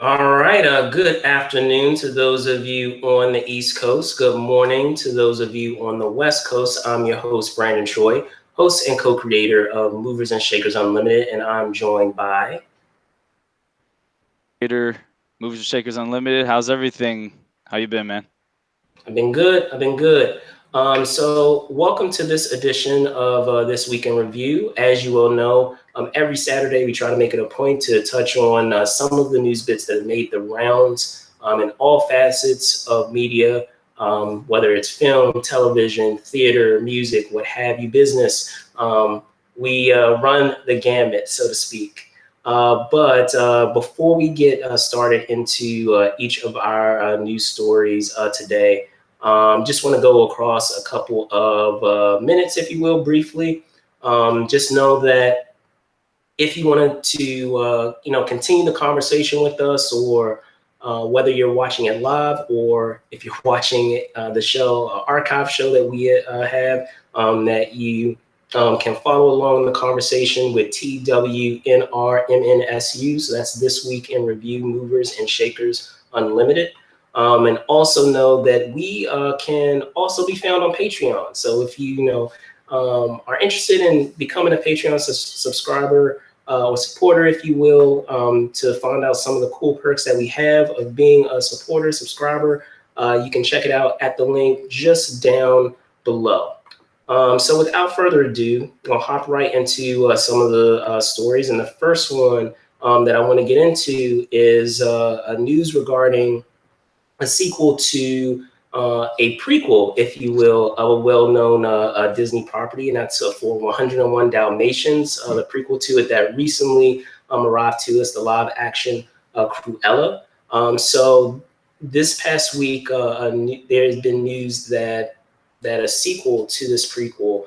All right. Good afternoon to those of you on the East Coast. Good morning to those of you on the West Coast. I'm your host, Brandon Troy, host and co-creator of Movers and Shakers Unlimited, and I'm joined by. Creator, Movers and Shakers Unlimited. How's everything? How you been, man? I've been good. I've been good. So, welcome to this edition of This Week in Review. As you all know, every Saturday we try to make it a point to touch on some of the news bits that have made the rounds in all facets of media, whether it's film, television, theater, music, what have you, business. We run the gambit, so to speak. But before we get started into each of our news stories today, just want to go across a couple of minutes, if you will, briefly. Just know that if you wanted to, continue the conversation with us, or whether you're watching it live or if you're watching the show, archive show that we have, that you can follow along in the conversation with TWNRMNSU. So that's This Week in Review, Movers and Shakers Unlimited. And also know that we can also be found on Patreon. So if are interested in becoming a Patreon subscriber or supporter, if you will, to find out some of the cool perks that we have of being a supporter, subscriber, you can check it out at the link just down below. So without further ado, I'll hop right into some of the stories. And the first one that I want to get into is a news regarding a sequel to a prequel, if you will, of a well-known Disney property, and that's for 101 Dalmatians, the prequel to it that recently arrived to us, the live-action Cruella. So this past week, there's been news that a sequel to this prequel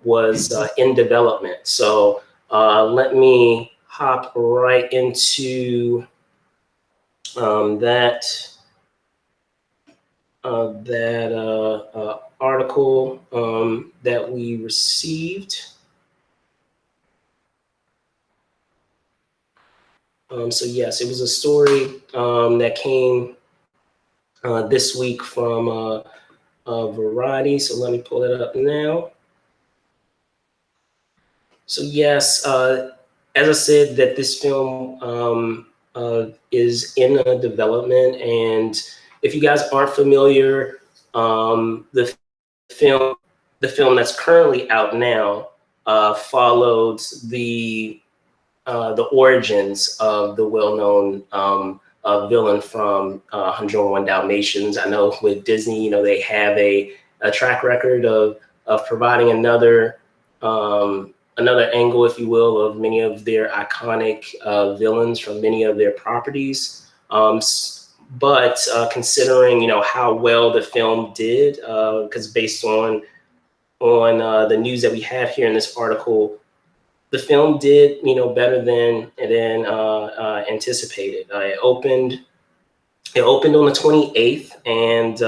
was in development. So let me hop right into that article that we received. So yes, it was a story that came this week from Variety. So let me pull it up now. So yes, as I said, that this film is in development, and if you guys aren't familiar, film the film that's currently out now followed the origins of the well-known villain from 101 Dalmatians. I know with Disney, they have a track record of providing another angle, if you will, of many of their iconic villains from many of their properties. But considering how well the film did, because based on the news that we have here in this article, the film did better than anticipated. It opened on the 28th, and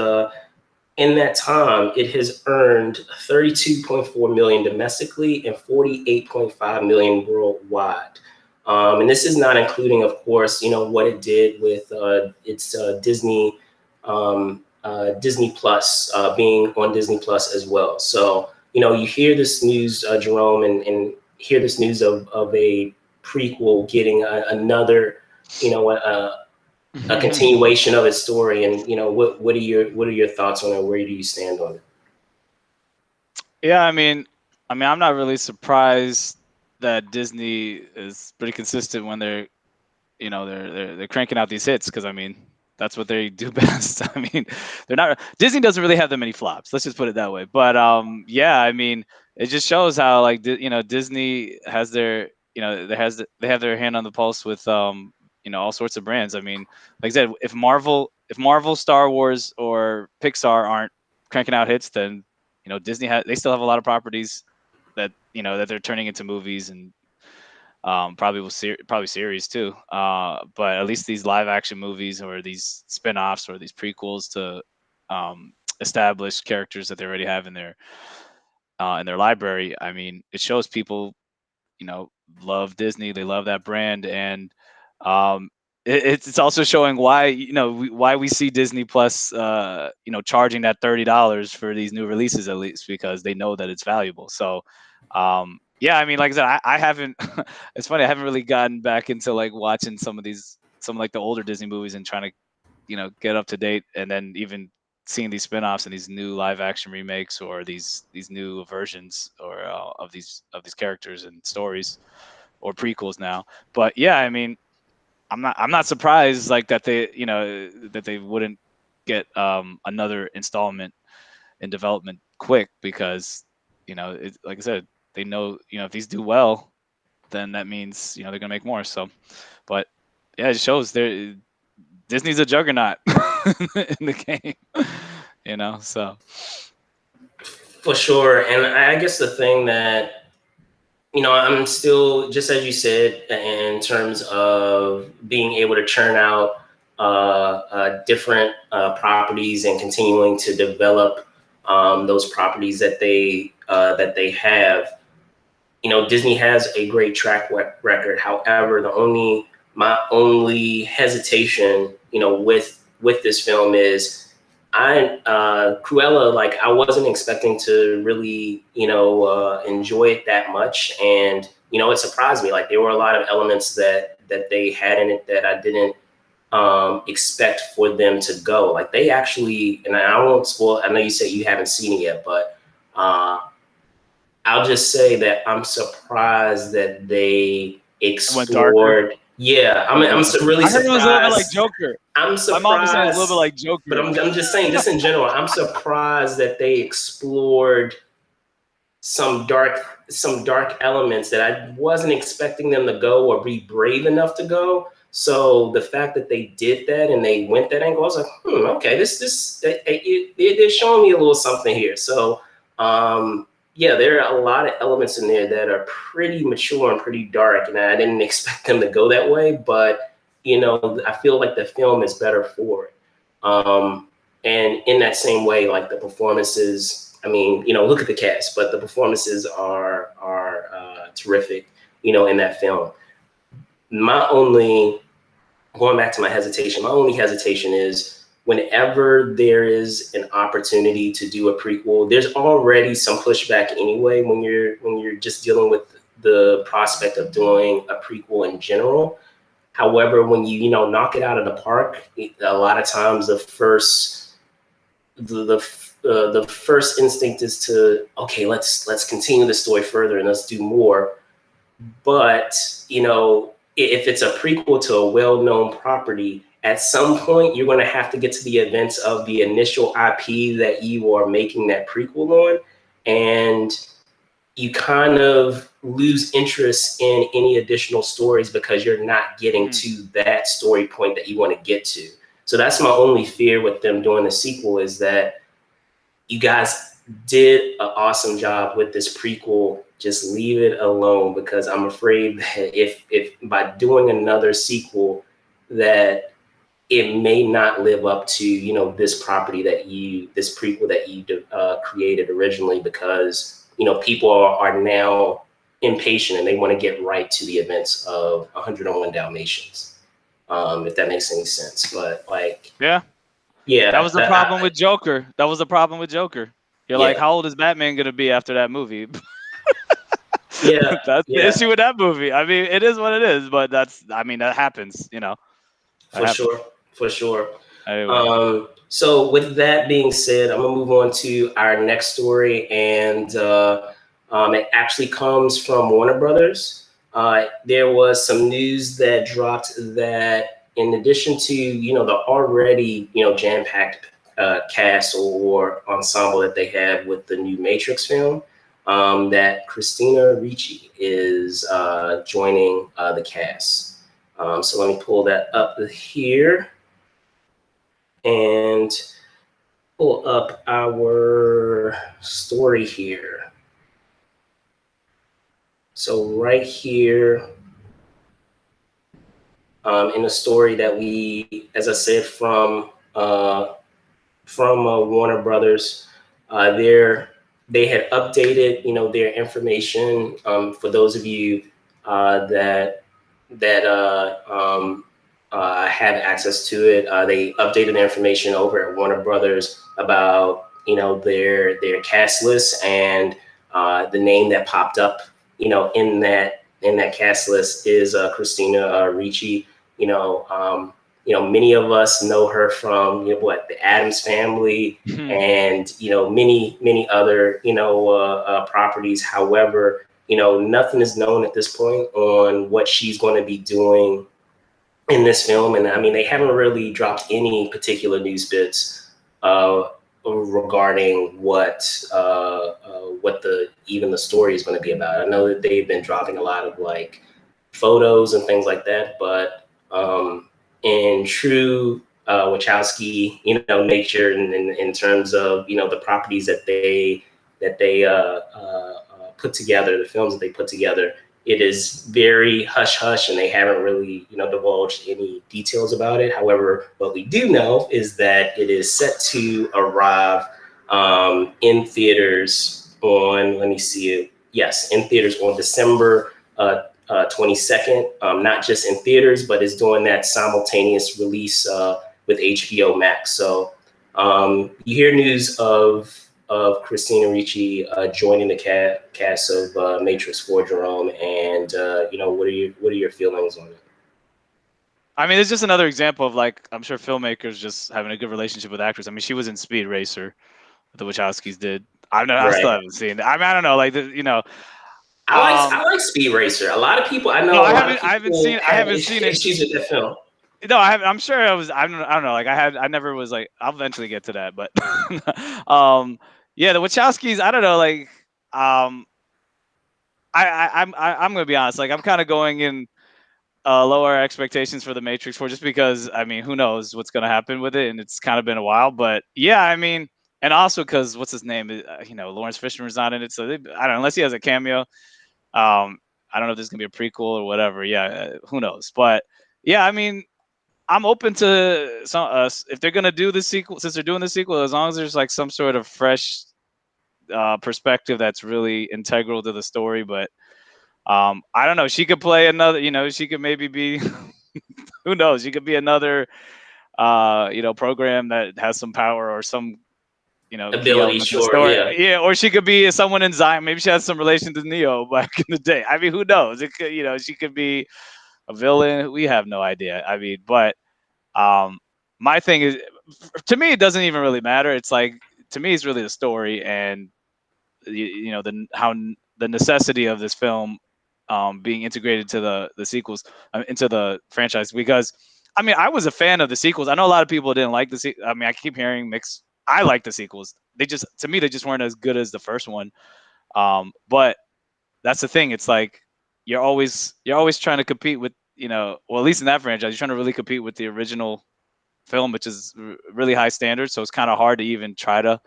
in that time, it has earned 32.4 million domestically and 48.5 million worldwide. And this is not including, of course, what it did with its Disney Plus, being on Disney Plus as well. So, you hear this news, Jerome, and hear this news of a prequel getting another, a continuation of its story. And what are your thoughts on it? Where do you stand on it? Yeah, I'm not really surprised that Disney is pretty consistent when they're cranking out these hits because that's what they do best. They're not Disney doesn't really have that many flops. Let's just put it that way. But yeah, it just shows how Disney has their they have their hand on the pulse with all sorts of brands. Like I said, if Marvel, Star Wars, or Pixar aren't cranking out hits, then they still have a lot of properties that they're turning into movies and probably series too. But at least these live action movies or these spin-offs or these prequels to establish characters that they already have in their library. It shows people love Disney. They love that brand, and um, it's also showing why why we see Disney Plus charging that $30 for these new releases, at least because they know that it's valuable. So yeah, I mean, like I said, I haven't it's funny, I haven't really gotten back into like watching some like the older Disney movies and trying to get up to date, and then even seeing these spin-offs and these new live action remakes or these new versions or of these characters and stories or prequels now. But yeah, I mean, I'm not surprised like that they wouldn't get another installment in development quick, because like I said, they know if these do well, then that means they're gonna make more. So, but yeah, it shows Disney's a juggernaut in the game, so. For sure. And I guess the thing that, I'm still, just as you said, in terms of being able to churn out different properties and continuing to develop those properties that they have. Disney has a great track record. However, my only hesitation, with this film is Cruella, like I wasn't expecting to really, enjoy it that much. And, it surprised me. Like there were a lot of elements that they had in it that I didn't expect for them to go. Like they actually, and I won't spoil, I know you said you haven't seen it yet, but I'll just say that I'm surprised that they It went darker. explored. Yeah, really I heard it was a little bit like surprised. Joker. I'm My mom was saying it's a little bit surprised, like but Joker. I'm just saying, just in general, I'm surprised that they explored some dark elements that I wasn't expecting them to go or be brave enough to go. So the fact that they did that and they went that angle, I was like, okay, they're showing me a little something here. So yeah, there are a lot of elements in there that are pretty mature and pretty dark, and I didn't expect them to go that way. But I feel like the film is better for it. And in that same way, like the performances, I mean, look at the cast, but the performances are terrific, in that film. My only Going back to my only hesitation is whenever there is an opportunity to do a prequel, there's already some pushback anyway when you're just dealing with the prospect of doing a prequel in general. However, when you knock it out of the park, a lot of times the first instinct is to, okay, let's continue the story further and let's do more. But if it's a prequel to a well-known property, at some point you're going to have to get to the events of the initial IP that you are making that prequel on, and you kind of lose interest in any additional stories because you're not getting to that story point that you want to get to. So that's my only fear with them doing the sequel, is that you guys did an awesome job with this prequel. Just leave it alone, because I'm afraid that if by doing another sequel, that it may not live up to this this prequel that you created originally, because people are now impatient and they want to get right to the events of 101 Dalmatians, if that makes any sense. But like, Yeah. yeah, That was the problem with Joker. That was the problem with Joker. You're like, yeah, how old is Batman gonna be after that movie? yeah, That's the yeah. issue with that movie. I mean, it is what it is, but that happens. That For happens. sure, for sure. Anyway. So with that being said, I'm gonna move on to our next story, and it actually comes from Warner Brothers. There was some news that dropped that, in addition to the already jam-packed cast or ensemble that they have with the new Matrix film, that Christina Ricci is joining the cast. So let me pull that up here and pull up our story here. So right here, in the story that we, as I said, from Warner Brothers, they had updated their information, for those of you that have access to it. They updated the information over at Warner Brothers about their cast list, and the name that popped up in that cast list is Christina Ricci. Many of us know her from the Addams Family and many other properties. However, nothing is known at this point on what she's going to be doing in this film, and I mean they haven't really dropped any particular news bits regarding what the story is going to be about. I know that they've been dropping a lot of like photos and things like that, but in true Wachowski nature, in terms of the properties that they put together, the films that they put together, it is very hush hush, and they haven't really divulged any details about it. However, what we do know is that it is set to arrive in theaters on, let me see it, yes, in theaters on December 22nd, not just in theaters, but is doing that simultaneous release with HBO Max. So you hear news of Christina Ricci joining the cast of Matrix 4, Jerome, and what are your feelings on it? I mean, it's just another example of, like, I'm sure filmmakers just having a good relationship with actors. I mean, she was in Speed Racer, the Wachowskis did. I still Right. haven't seen it. I mean, I don't know, like, I like Speed Racer. A lot of people I no, know. A lot of I haven't people I have haven't seen it. issues with that film. No, I'm sure I don't know. Like, I never was like. I'll eventually get to that, but yeah, the Wachowskis. I don't know. Like, um, I'm gonna be honest. Like, I'm kind of going in lower expectations for the Matrix 4, just because, I mean, who knows what's gonna happen with it, and it's kind of been a while. But yeah, I mean, and also because what's his name? Lawrence Fishburne's not in it, so I don't know, unless he has a cameo. I don't know if there's gonna be a prequel or whatever. Yeah, who knows? But yeah, I mean, I'm open to some if they're gonna do the sequel, since they're doing the sequel, as long as there's like some sort of fresh perspective that's really integral to the story. But I don't know. She could play another. She could maybe be. Who knows? She could be another. Program that has some power or some key Ability, element to the sure, story. yeah. Yeah, or she could be someone in Zion. Maybe she has some relation to Neo back in the day. I mean, who knows? It could, she could be a villain. We have no idea. I mean, but um, my thing is, to me, it doesn't even really matter. It's like, to me, it's really the story and the necessity of this film being integrated to the sequels, into the franchise. Because I mean, I was a fan of the sequels. I know a lot of people didn't like I mean, I keep hearing mixed. I like the sequels. To me, they just weren't as good as the first one. But that's the thing. It's like you're always trying to compete with, well, at least in that franchise, you're trying to really compete with the original film, which is really high standards. So it's kind of hard to even try to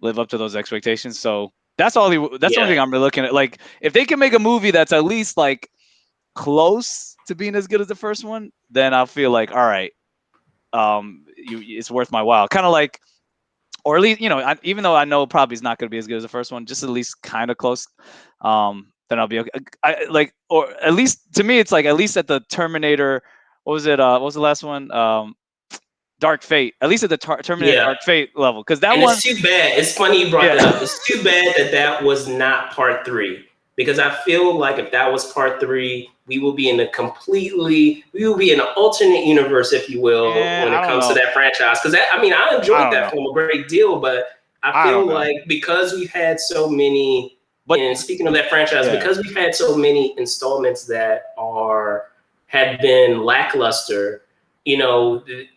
live up to those expectations. So that's that's the only Yeah. thing I'm really looking at. Like, if they can make a movie that's at least like close to being as good as the first one, then I'll feel like, all right, it's worth my while. Kind of like, or at least, even though I know probably it's not going to be as good as the first one, just at least kind of close. Then I'll be okay. Or at least to me, it's like at least at the Terminator. What was it? What was the last one? Dark Fate. At least at the Terminator Yeah. Dark Fate level, because that And one, it's too bad. It's funny you brought yeah, that up. It's too bad that that was not part three, because I feel like if that was part three, we will be in an alternate universe, if you will, when I it don't comes to know. that franchise. Because I mean, I I enjoyed don't that know. film a great deal, but I I don't feel know. like because we've had so many, But and speaking of that franchise, yeah, because we've had so many installments that have been lackluster,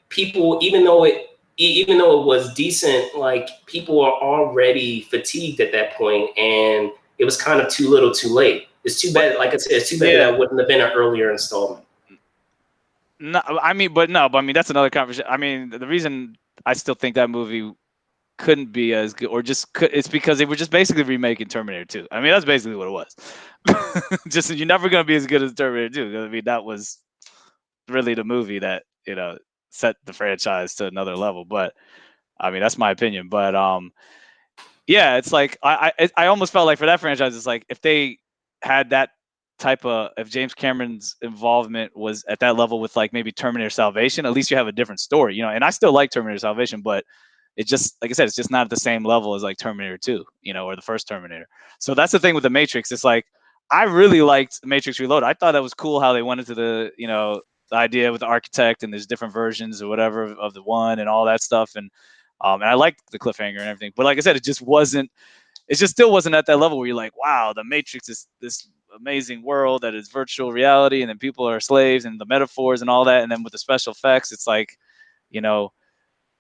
people, even though it was decent, like people are already fatigued at that point, and it was kind of too little, too late. It's too but bad. Like I said, it's too bad that yeah. that wouldn't have been an earlier installment. No, I mean, but no, but I mean that's another conversation. I mean, the reason I still think that movie couldn't be as good, or just could, it's because they were just basically remaking Terminator 2. I mean, that's basically what it was. Just, you're never gonna be as good as Terminator 2. I mean, that was really the movie that set the franchise to another level. But I mean, that's my opinion. But yeah, it's like I almost felt like for that franchise, it's like if they had that if James Cameron's involvement was at that level with like maybe Terminator Salvation, at least you have a different story, you know. And I still like Terminator Salvation, but it just, like I said, it's just not at the same level as like Terminator 2, you know, or the first Terminator. So that's the thing with the Matrix. It's like I really liked Matrix Reloaded. I thought that was cool how they went into the, you know, the idea with the architect and there's different versions or whatever of the one and all that stuff. And I liked the cliffhanger and everything. But like I said, it just still wasn't at that level where you're like, wow, the Matrix is this amazing world that is virtual reality and then people are slaves and the metaphors and all that. And then with the special effects, it's like, you know,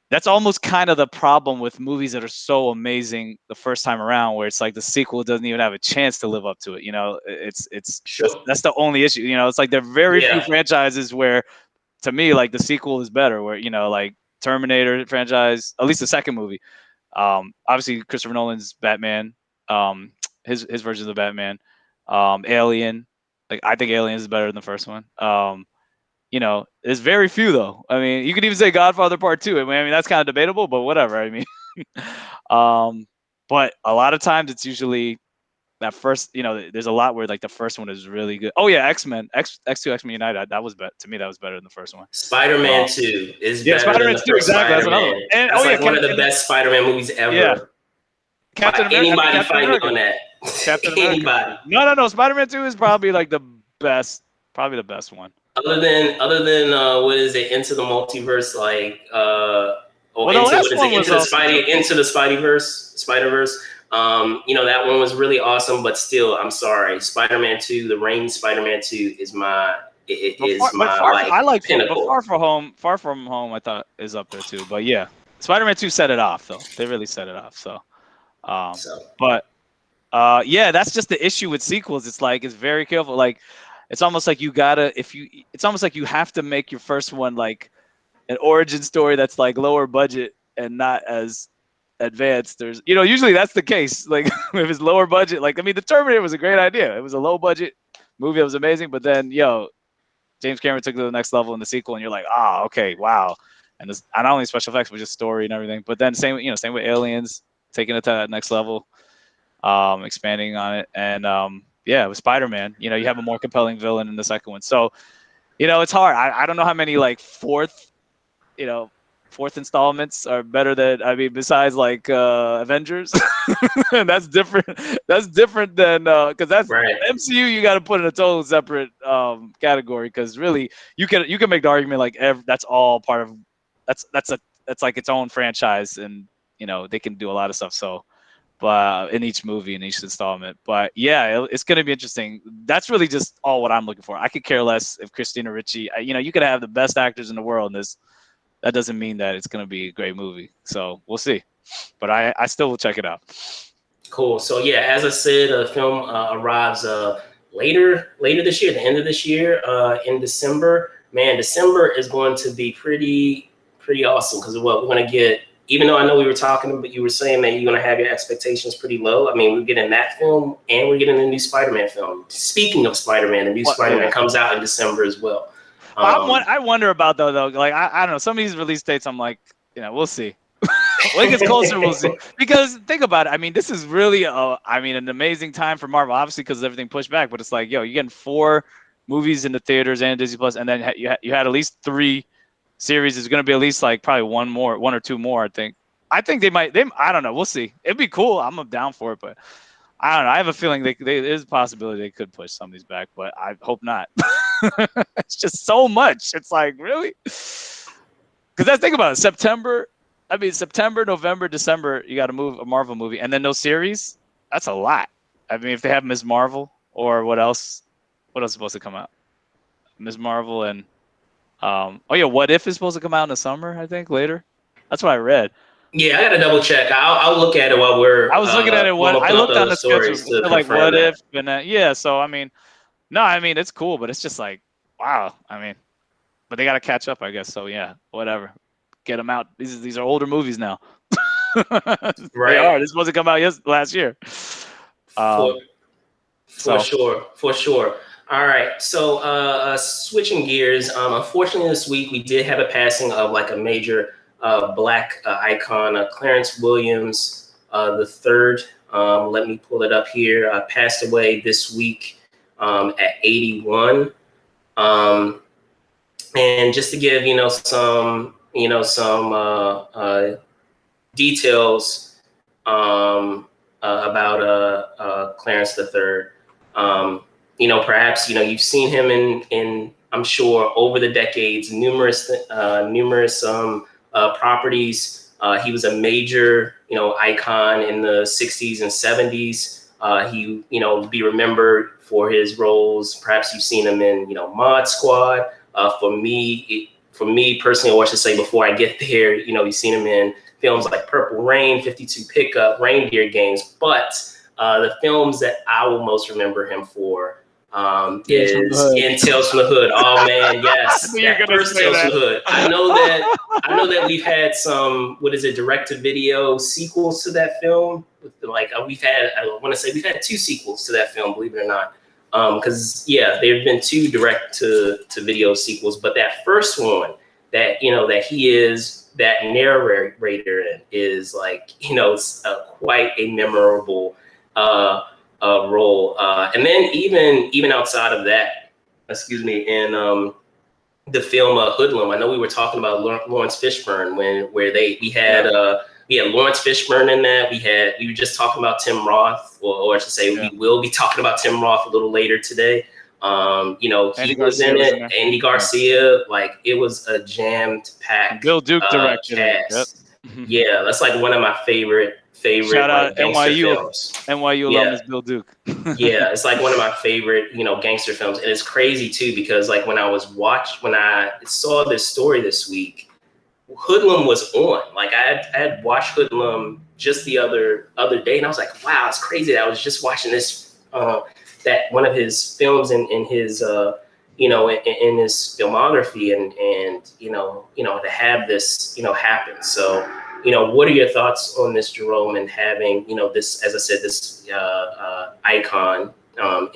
that's almost kind of the problem with movies that are so amazing the first time around, where it's like the sequel doesn't even have a chance to live up to it. You know, Sure. that's the only issue. You know, it's like there are very few Yeah. franchises where, to me, like the sequel is better. Where, you know, like Terminator franchise, at least the second movie. Obviously Christopher Nolan's Batman, his version of the Batman, Alien. Like I think Aliens is better than the first one. You know, there's very few though. I mean, you could even say Godfather Part 2. I mean that's kind of debatable, but whatever. I mean, um, but a lot of times it's usually that first. You know, there's a lot where like the first one is really good. Oh yeah, X-Men, X2, X-Men United. That was to me that was better than the first one. Spider-Man 2 is Yeah, better than Spider-Man the 2, first exactly. That's another one. Spider-Man. And That's like one of the best Spider-Man movies ever. Yeah, Captain Fight America. anybody Captain fight me America. on that. Captain America. Anybody. No. Spider-Man 2 is probably like the best. Probably the best one. Other than what is it? Into the Multiverse, like or Well, the into last what is one it? was also good. Into the Spider-Verse. You know, that one was really awesome, but still, I'm sorry. Spider-Man 2, the Raimi Spider-Man 2 is my like pinnacle. Far From Home, I thought is up there too. But yeah, Spider-Man 2 set it off though. They really set it off. So, So but yeah, that's just the issue with sequels. It's like it's very careful. Like it's almost like it's almost like you have to make your first one like an origin story that's like lower budget and not as advanced. There's, you know, usually that's the case. Like if it's lower budget, like I mean, the Terminator was a great idea. It was a low budget movie. It was amazing, but then James Cameron took it to the next level in the sequel, and you're like, okay, wow. And it's not only special effects, but just story and everything. But then same with Aliens, taking it to that next level, expanding on it, and yeah, with Spider-Man, you know, you have a more compelling villain in the second one. So, you know, it's hard. I don't know how many like fourth installments are better than, I mean, besides like Avengers. And that's different. That's different than because that's right. MCU. You got to put in a total separate category, because really you can make the argument like that's all part of that's like its own franchise, and you know they can do a lot of stuff. So, but in each movie, in each installment. But yeah, it's going to be interesting. That's really just all what I'm looking for. I could care less if Christina Ricci. You know, you could have the best actors in the world in this. That doesn't mean that it's going to be a great movie. So we'll see. But I still will check it out. Cool. So yeah, as I said, the film arrives later this year, the end of this year, in December. Man, December is going to be pretty awesome, because what we're going to get. Even though I know we were talking, but you were saying that you're going to have your expectations pretty low. I mean, we're getting that film, and we're getting the new Spider-Man film. Speaking of Spider-Man, the new Spider-Man comes out in December as well. I wonder about though. Like I don't know. Some of these release dates, I'm like, you know, we'll see. When it gets closer, we'll see. Because think about it. I mean, this is really an amazing time for Marvel, obviously, because everything pushed back. But it's like, you're getting 4 movies in the theaters and Disney Plus, and then you had at least 3 series. There's going to be at least like probably one or 2 more. I think they might. I don't know. We'll see. It'd be cool. I'm down for it, but I don't know. I have a feeling there's a possibility they could push some of these back, but I hope not. It's just so much. It's like, really? Because that's, think about it. September, November, December, you got to move a Marvel movie, and then no series. That's a lot. I mean, if they have Ms. Marvel, or what else? What else is supposed to come out? Ms. Marvel and What If is supposed to come out in the summer, I think, later. That's what I read. Yeah, I gotta double check. I'll look at it while we're. I was looking at it. I looked on the schedule, like What that. If, and yeah. So I mean, no, I mean it's cool, but it's just like, wow. I mean, but they got to catch up, I guess. So yeah, whatever. Get them out. These are older movies now. Right. They are. This wasn't come out last year. For sure. All right. So switching gears. Unfortunately, this week we did have a passing of like a major Black icon, Clarence Williams the third. Let me pull it up here. Passed away this week. at 81. And just to give some details about Clarence the Third. Perhaps you've seen him in I'm sure over the decades numerous properties. He was a major icon in the 60s and 70s. He be remembered for his roles. Perhaps you've seen him in Mod Squad. For me personally, or I should say before I get there, you've seen him in films like Purple Rain, 52 Pickup, Reindeer Games. But the films that I will most remember him for is in Tales from the Hood. Oh man, yes, that first Tales from the Hood. I know that we've had some direct to video sequels to that film. Like we've had 2 sequels to that film, believe it or not. Because there have been 2 direct to video sequels, but that first one that he is that narrator in is like it's quite a memorable role. And then even outside of that, in the film Hoodlum, I know we were talking about Lawrence Fishburne we had Lawrence Fishburne in that. We were just talking about Tim Roth, or I should say we will be talking about Tim Roth a little later today. He was in it. Andy Garcia, like it was a jammed packed Bill Duke directed cast. Yep. Yeah, that's like one of my favorite Shout out NYU films. NYU alumnus Bill Duke. Yeah, it's like one of my favorite gangster films, and it's crazy too because like when I saw this story this week, Hoodlum was on. Like I had watched Hoodlum just the other day, and I was like, wow, it's crazy that I was just watching this that one of his films in his in his filmography, and to have this happen. So what are your thoughts on this, Jerome, and having this, as I said, this icon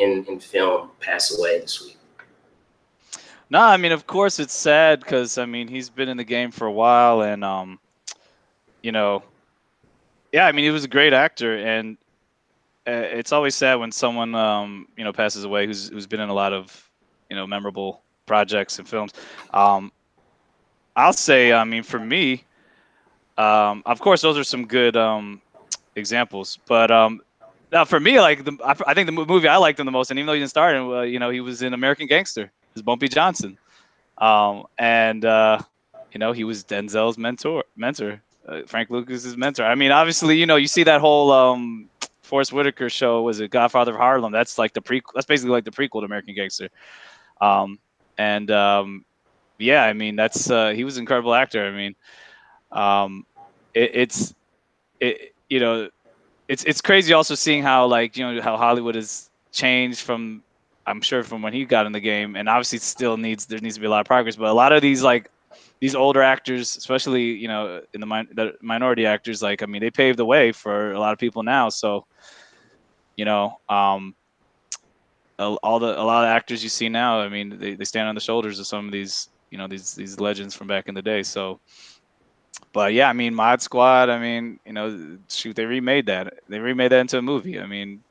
in film pass away this week? No, I mean, of course it's sad because I mean he's been in the game for a while, and I mean he was a great actor, and it's always sad when someone passes away who's been in a lot of memorable projects and films. I'll say, I mean, for me, of course those are some good examples, but now for me, like I think the movie I liked him the most, and even though he didn't star in, he was in American Gangster. Is Bumpy Johnson, and he was Denzel's mentor, Frank Lucas's mentor. I mean, obviously, you see that whole Forrest Whitaker show. Was it Godfather of Harlem? That's like the prequel. That's basically like the prequel to American Gangster. I mean, that's he was an incredible actor. I mean, it's crazy also seeing how how Hollywood has changed from. I'm sure from when he got in the game, and obviously there needs to be a lot of progress. But a lot of these older actors, especially in the minority actors, I mean, they paved the way for a lot of people now. So a lot of actors you see now, I mean, they stand on the shoulders of some of these these legends from back in the day. So, but yeah, I mean, Mod Squad. I mean, shoot, they remade that into a movie. I mean.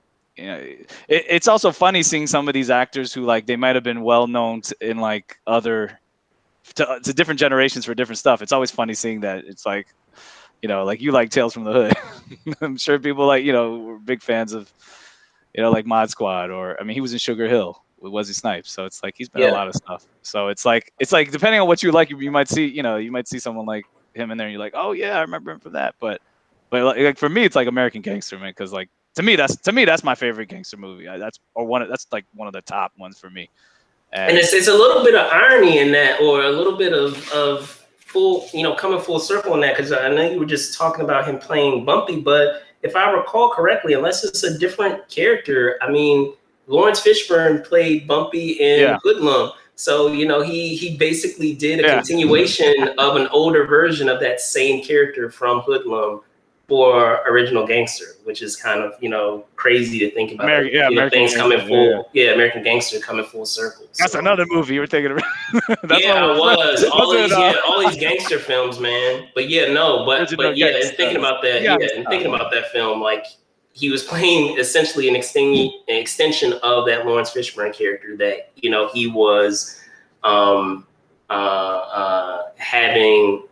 It's also funny seeing some of these actors who they might have been well known in other to different generations for different stuff. It's always funny seeing that. It's like you like Tales from the Hood. I'm sure people were big fans of like Mod Squad, or I mean he was in Sugar Hill with Wesley Snipes. So it's like he's been in a lot of stuff. So it's like depending on what you like, you might see someone like him in there and you're like, oh yeah, I remember him from that. But for me it's like American Gangster, man, because to me that's my favorite gangster movie. That's one of the top ones for me. And it's a little bit of irony in that, or a little bit of full coming full circle in that, because I know you were just talking about him playing Bumpy, but if I recall correctly, unless it's a different character, I mean Lawrence Fishburne played Bumpy in Hoodlum. So he basically did a continuation of an older version of that same character from Hoodlum for Original Gangster, which is kind of crazy to think about. American things coming full. Yeah, American Gangster coming full circle. That's another movie you were thinking about. All these gangster films, man. But and thinking about that, thinking about that film, he was playing essentially an extension of that Lawrence Fishburne character that, you know, he was having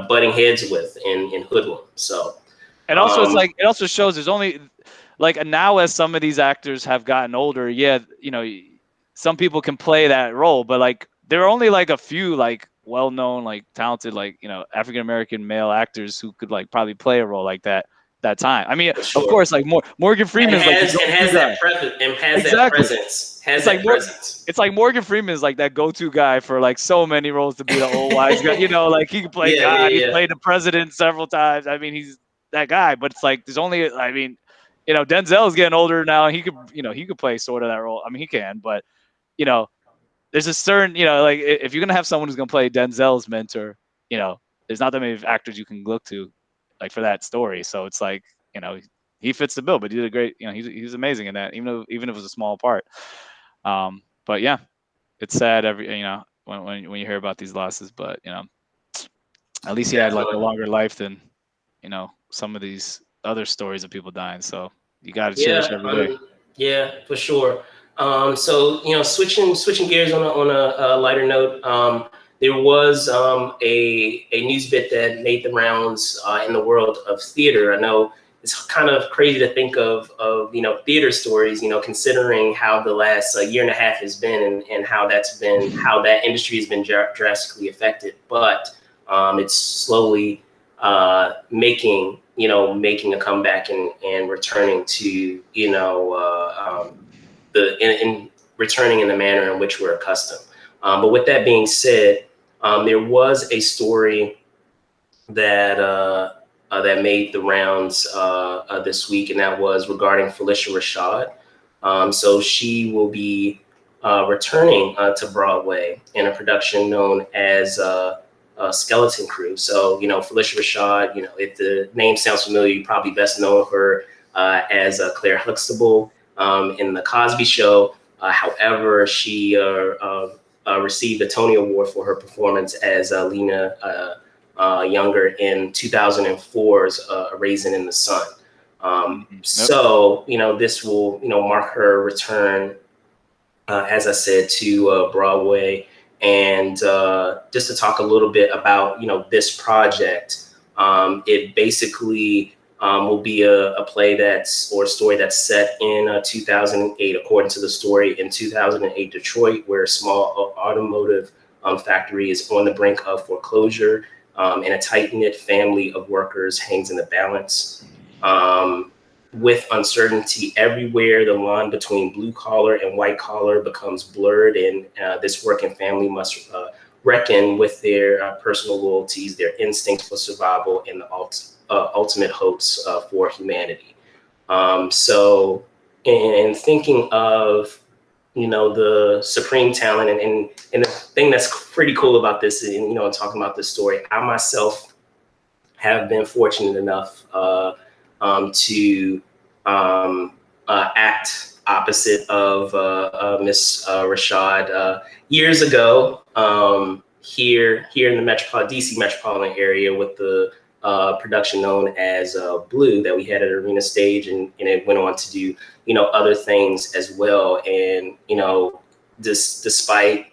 butting heads with in Hoodlum. So, And also, it's like, it also shows there's only like now, as some of these actors have gotten older, yeah, you know, some people can play that role, but like there are only like a few like well-known, like talented, like, you know, African American male actors who could like probably play a role like that time. I mean, for of sure. course, like Morgan Freeman's like the go-to guy. Exactly. Has It's like that presence. it's like Morgan Freeman is like that go-to guy for like so many roles to be the old wise guy. You know, like he could play Yeah, God. He yeah. played the president several times. I mean, he's that guy. But it's like there's only. I mean, you know, Denzel's getting older now. He could, you know, he could play sort of that role. I mean, he can. But you know, there's a certain, you know, like if you're gonna have someone who's gonna play Denzel's mentor, you know, there's not that many actors you can look to, like for that story. So it's like, you know, he fits the bill. But he did a great. You know, he's amazing in that, even if it was a small part. But yeah, it's sad you know, when you hear about these losses, but you know, at least he had like a Definitely. longer life than, you know, some of these other stories of people dying. So you got to cherish Yeah, every day. yeah, for sure. So, you know, switching gears on a lighter note, there was a news bit that made the rounds in the world of theater. I know it's kind of crazy to think of you know, theater stories, you know, considering how the last year and a half has been, and how how that industry has been drastically affected. But it's slowly making a comeback, and returning to, you know, in returning in the manner in which we're accustomed. But with that being said, there was a story that that made the rounds this week, and that was regarding Phylicia Rashad. So she will be returning to Broadway in a production known as Skeleton Crew. So, you know, Phylicia Rashad, you know, if the name sounds familiar, you probably best know her as Claire Huxtable in The Cosby Show. However, she received a Tony Award for her performance as Lena Younger in 2004's A Raisin in the Sun. Yep. So, you know, this will, you know, mark her return, as I said, to Broadway. And just to talk a little bit about, you know, this project, it basically will be a play or a story that's set in 2008, according to the story, in 2008 Detroit, where a small automotive factory is on the brink of foreclosure, and a tight-knit family of workers hangs in the balance. With uncertainty everywhere, the line between blue collar and white collar becomes blurred, and this working family must reckon with their personal loyalties, their instincts for survival, and the ultimate hopes for humanity. So, in thinking of, you know, the supreme talent, and the thing that's pretty cool about this, and, you know, talking about this story, I myself have been fortunate enough to act opposite of Miss Rashad years ago, here in the DC metropolitan area, with the production known as Blue, that we had at Arena Stage, and it went on to do, you know, other things as well. And, you know, despite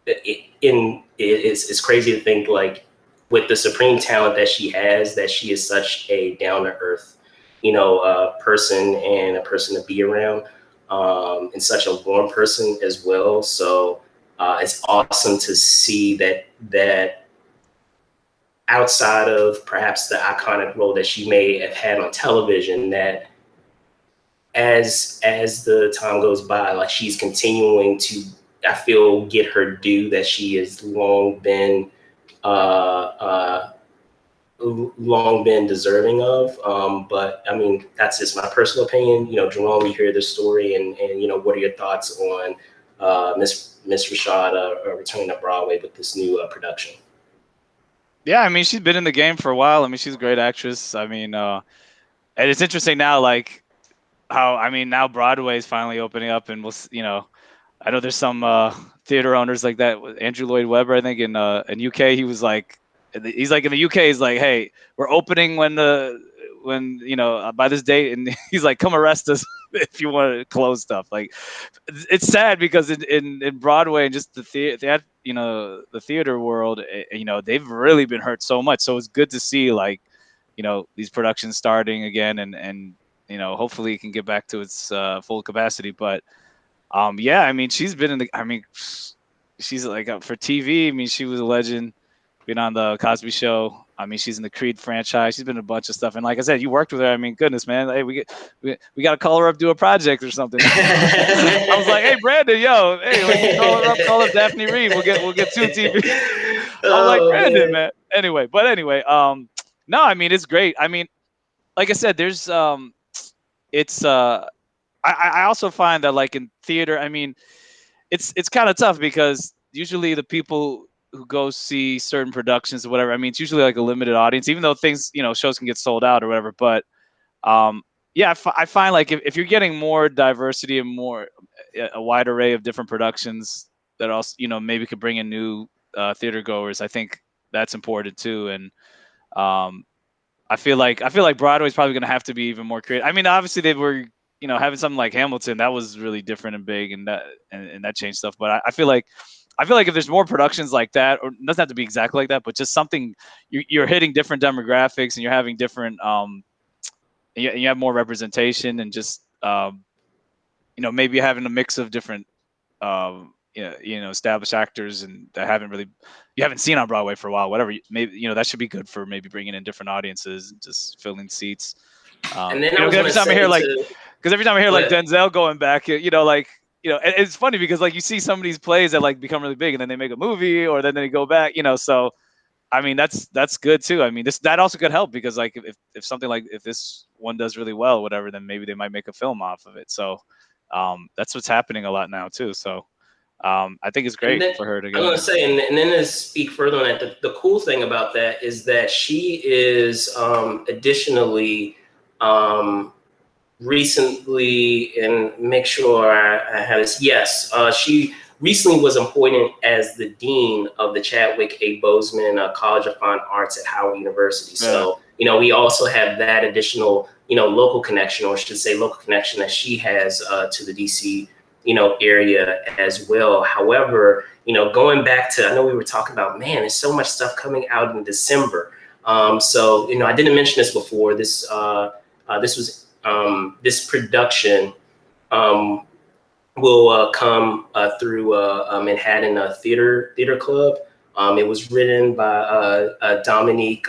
it's crazy to think, like, with the supreme talent that she has, that she is such a down to earth, you know, person, and a person to be around, and such a warm person as well. So it's awesome to see that outside of perhaps the iconic role that she may have had on television, that as the time goes by, like, she's continuing to, I feel, get her due that she has uh, uh, long been deserving of. But I mean, that's just my personal opinion. You know, Jerome, you hear this story, and you know, what are your thoughts on Miss Rashad returning to Broadway with this new production? Yeah, I mean, she's been in the game for a while. I mean, she's a great actress. I mean, and it's interesting now, like how, I mean, now Broadway is finally opening up, and you know, I know there's some theater owners like that. Andrew Lloyd Webber, I think in UK, he's like in the UK, he's like, hey, we're opening when when by this date, and he's like, come arrest us if you want to close stuff. Like, it's sad because in Broadway and just the the theater world, they've really been hurt so much. So it's good to see like these productions starting again, and hopefully it can get back to its full capacity. But yeah, I mean, she's been she's like for TV. I mean, she was a legend. Been on the Cosby Show. I mean, she's in the Creed franchise. She's been in a bunch of stuff. And like I said, you worked with her. I mean, goodness, man. Hey, we got to call her up, do a project or something. I was like, hey, Brandon, yo, hey, when you call her up, call up Daphne Reed. We'll get 2 TV. I'm like, Brandon, man. Anyway, no, I mean, it's great. I mean, like I said, there's it's I also find that like in theater, I mean, it's kind of tough because usually the people who go see certain productions or whatever, I mean, it's usually like a limited audience, even though things, shows can get sold out or whatever. But yeah, I find like if you're getting more diversity and more a wide array of different productions that also, maybe could bring in new theater goers, I think that's important too. And I feel like Broadway's probably going to have to be even more creative. I mean, obviously they were, having something like Hamilton, that was really different and big, and that changed stuff. But I feel like if there's more productions like that, or it doesn't have to be exactly like that, but just something you're hitting different demographics and you're having different, you have more representation and just, maybe having a mix of different, established actors and that you haven't seen on Broadway for a while, whatever. Maybe, that should be good for maybe bringing in different audiences and just filling seats. And then I was every time I hear like But Denzel going back, it's funny because like you see some of these plays that like become really big and then they make a movie or then they go back, so I mean that's good too. I mean that also could help because like if something like if this one does really well, whatever, then maybe they might make a film off of it. So that's what's happening a lot now too. So I think it's And great then for her to I'm go going in to say, and then to speak further on that, the cool thing about that is that she is additionally recently, and make sure I have this. Yes, she recently was appointed as the dean of the Chadwick A. Boseman College of Fine Arts at Howard University. Yeah. So we also have that additional local connection, or I should say local connection that she has to the DC area as well. However, going back to, I know we were talking about, man, there's so much stuff coming out in December. So I didn't mention this before. This production will come through Manhattan Theater Club. It was written by Dominique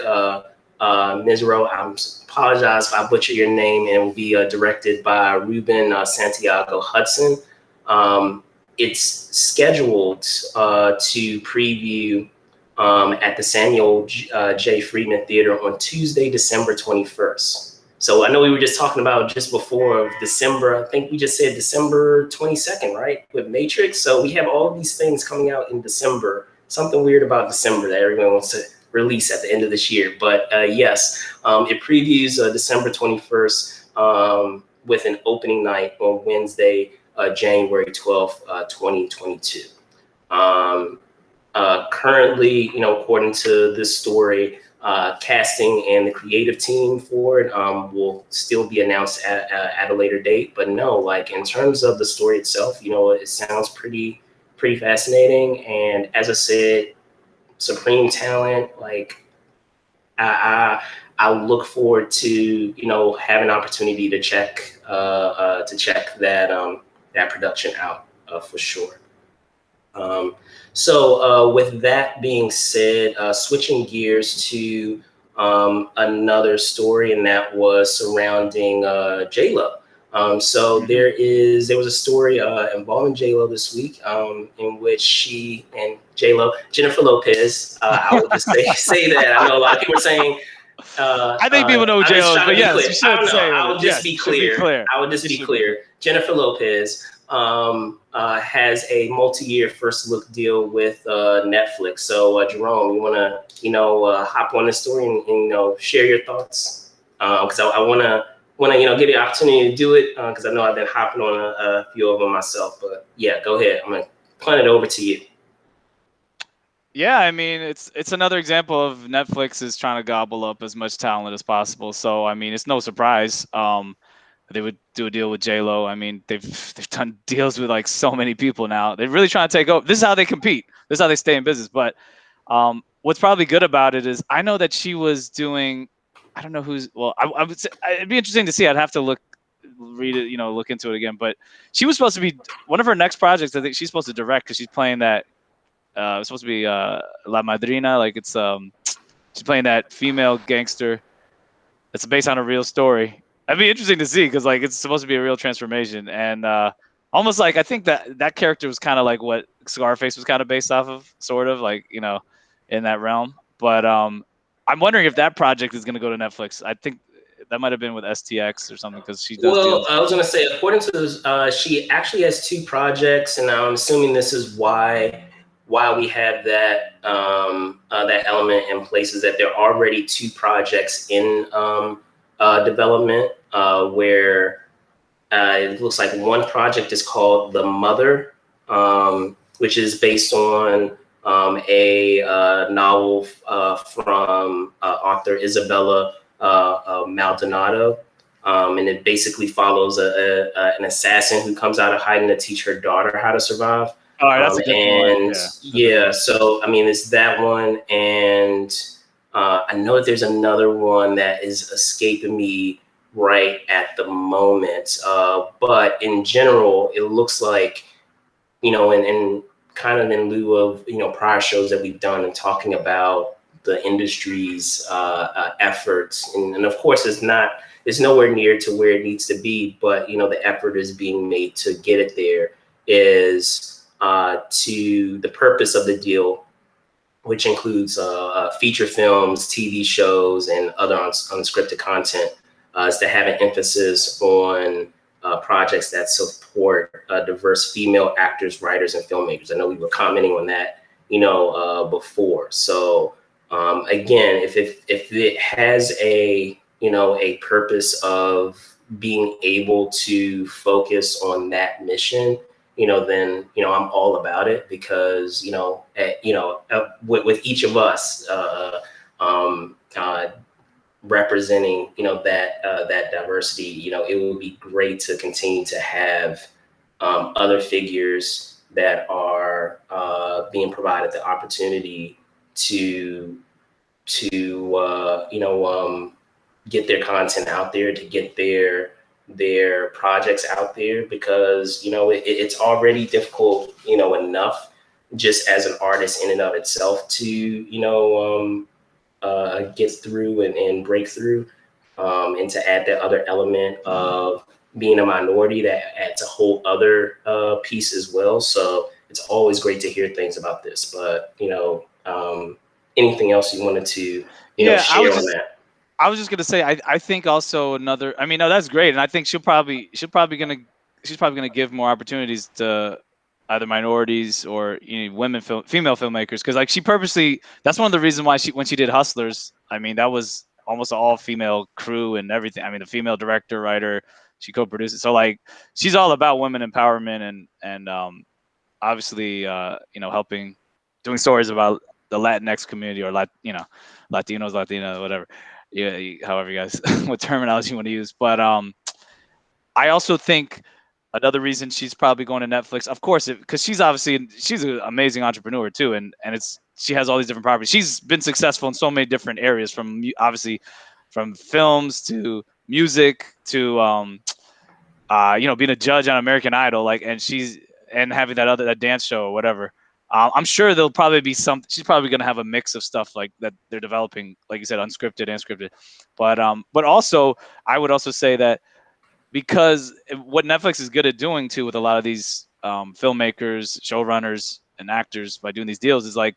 Misero. I apologize if I butcher your name, and it will be directed by Ruben Santiago Hudson. It's scheduled to preview at the Samuel J. Friedman Theater on Tuesday, December 21st. So I know we were just talking about just before of December. I think we just said December 22nd, right? With Matrix. So we have all of these things coming out in December. Something weird about December that everyone wants to release at the end of this year. But yes, it previews December 21st with an opening night on Wednesday, January 12th, 2022. Currently, according to this story, casting and the creative team for it will still be announced at a later date. But no, like in terms of the story itself, it sounds pretty fascinating. And as I said, supreme talent. Like I look forward to have an opportunity to check that production out for sure. So with that being said, switching gears to another story, and that was surrounding J.Lo. So there was a story involving J.Lo this week in which she and J.Lo, Jennifer Lopez, I would just say that. I know a lot of people are saying, I think people know J.Lo, but yes, you should say it. I'll just be clear. I would just be clear. Jennifer Lopez has a multi-year first look deal with Netflix. So Jerome, you want to hop on this story and share your thoughts? Because I want to give you the opportunity to do it because I know I've been hopping on a few of them myself. But yeah, go ahead. I'm gonna punt it over to you. Yeah, I mean, it's another example of Netflix is trying to gobble up as much talent as possible. So I mean, it's no surprise. They would do a deal with J.Lo. I mean, they've done deals with like so many people now. They're really trying to take over. This is how they compete. This is how they stay in business. But what's probably good about it is I know that she was doing. I don't know who's. Well, I would say it'd be interesting to see. I'd have to read it, look into it again. But she was supposed to be one of her next projects. I think she's supposed to direct because she's playing that. It's supposed to be La Madrina. Like she's playing that female gangster. It's based on a real story. It'd be interesting to see because like it's supposed to be a real transformation and almost like I think that character was kind of like what Scarface was kind of based off of, sort of like in that realm. But I'm wondering if that project is going to go to Netflix. I think that might have been with STX or something because she does Well, deals. I was going to say, according to this, she actually has two projects, and I'm assuming this is why we have that element in place is that there are already two projects in development where it looks like one project is called The Mother, which is based on a novel from author Isabella Maldonado. And it basically follows an assassin who comes out of hiding to teach her daughter how to survive. All right, that's a good one. And Yeah, that's a good yeah, one. so I mean, it's that one, and I know that there's another one that is escaping me right at the moment. But in general, it looks like, and kind of in lieu of, prior shows that we've done and talking about the industry's efforts. And of course, it's nowhere near to where it needs to be, but, the effort is being made to get it there is to the purpose of the deal, which includes feature films, TV shows, and other unscripted content, is to have an emphasis on projects that support diverse female actors, writers, and filmmakers. I know we were commenting on that, before. So again, if it has a purpose of being able to focus on that mission, then I'm all about it because with each of us representing that diversity, it would be great to continue to have other figures that are being provided the opportunity to get their content out there, to get their projects out there, because it's already difficult enough just as an artist in and of itself to get through and break through, and to add that other element of being a minority, that adds a whole other piece as well. So it's always great to hear things about this. But anything else you wanted to Yeah, share on that? I was just gonna say I think also another. I mean, no, that's great, and I think she's probably gonna give more opportunities to either minorities or female filmmakers, because like she purposely, that's one of the reasons why when she did Hustlers, I mean that was almost all female crew and everything. I mean the female director, writer, she co-produced it. So like she's all about women empowerment and obviously helping, doing stories about the Latinx community or Latinos, Latina, whatever. Yeah, however you guys what terminology you want to use. But I also think another reason she's probably going to Netflix, of course, because she's an amazing entrepreneur too, and she has all these different properties. She's been successful in so many different areas, from obviously from films to music to being a judge on American Idol, like, and having that dance show or whatever. I'm sure there'll probably be some. She's probably going to have a mix of stuff like that they're developing, like you said, unscripted and scripted. But also, I would also say that because what Netflix is good at doing too with a lot of these filmmakers, showrunners, and actors by doing these deals is like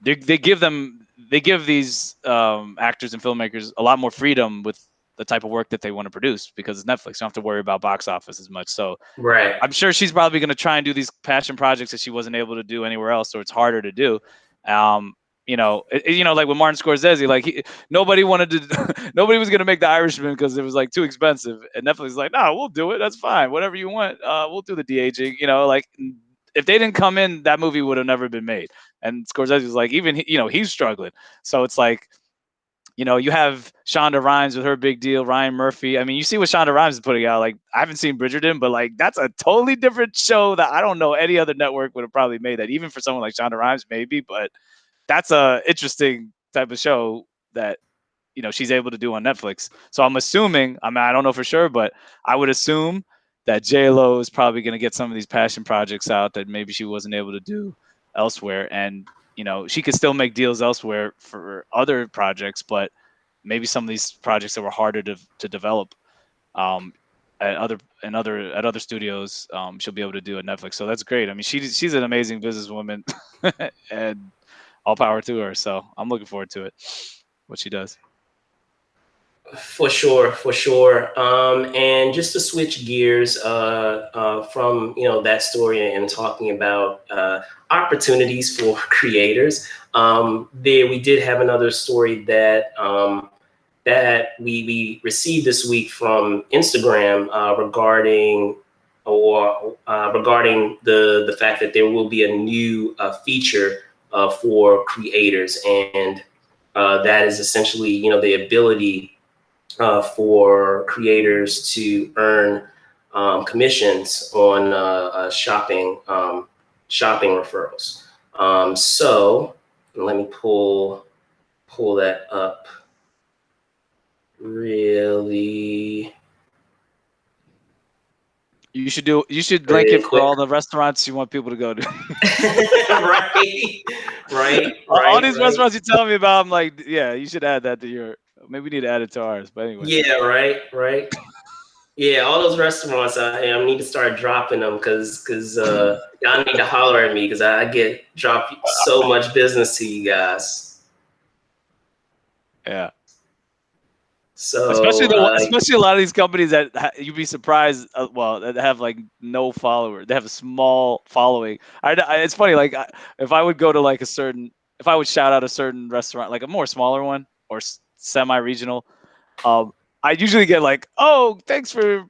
they give these actors and filmmakers a lot more freedom with the type of work that they want to produce, because it's Netflix. You don't have to worry about box office as much. So Right. I'm sure she's probably going to try and do these passion projects that she wasn't able to do anywhere else, so it's harder to do. Um, like with Martin Scorsese, like nobody wanted to, nobody was going to make The Irishman because it was like too expensive, and Netflix is like, no, we'll do it. That's fine. Whatever you want, we'll do the de aging. Like if they didn't come in, that movie would have never been made. And Scorsese was like, even he's struggling. So it's like, you have Shonda Rhimes with her big deal, Ryan Murphy. I mean, you see what Shonda Rhimes is putting out. Like, I haven't seen Bridgerton, but like that's a totally different show that I don't know any other network would have probably made that, even for someone like Shonda Rhimes, maybe. But that's a interesting type of show that she's able to do on Netflix. So I'm assuming, I mean, I don't know for sure, but I would assume that J.Lo is probably going to get some of these passion projects out that maybe she wasn't able to do elsewhere. And, she could still make deals elsewhere for other projects, but maybe some of these projects that were harder to develop um, at other studios, she'll be able to do at Netflix. So that's great. I mean, she's an amazing businesswoman, and all power to her. So I'm looking forward to it, what she does. For sure, for sure. And just to switch gears from that story and talking about opportunities for creators, there we did have another story that we received this week from Instagram regarding the fact that there will be a new feature for creators, and that is essentially the ability for creators to earn commissions on shopping referrals. So let me pull that up really You should link really it for quick. all the restaurants you want people to go to. All right. these restaurants you tell me about, I'm like, yeah, you should add that to your. Maybe we need to add it to ours. But anyway. Yeah, right. Yeah, all those restaurants, I need to start dropping them because y'all need to holler at me because I get drop so much business to you guys. Yeah. So Especially a lot of these companies that you'd be surprised. That have like no follower. They have a small following. It's funny. Like if I would go to like if I would shout out a certain restaurant, like a more smaller one or semi-regional, um, I usually get like, "Oh, thanks for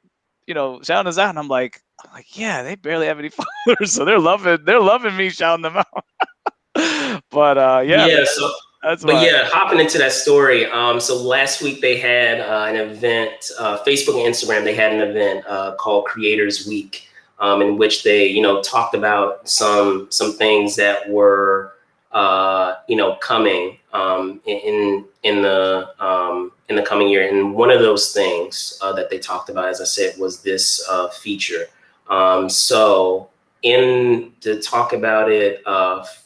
shouting us out," and I'm like, yeah, they barely have any followers, so they're loving me shouting them out. But yeah, yeah, man, so that's but why. yeah, hopping into that story. So last week they had an event, Facebook and Instagram. They had an event called Creators Week, in which they talked about some things that were coming in the coming year. And one of those things that they talked about, as I said, was this feature. So in to talk about it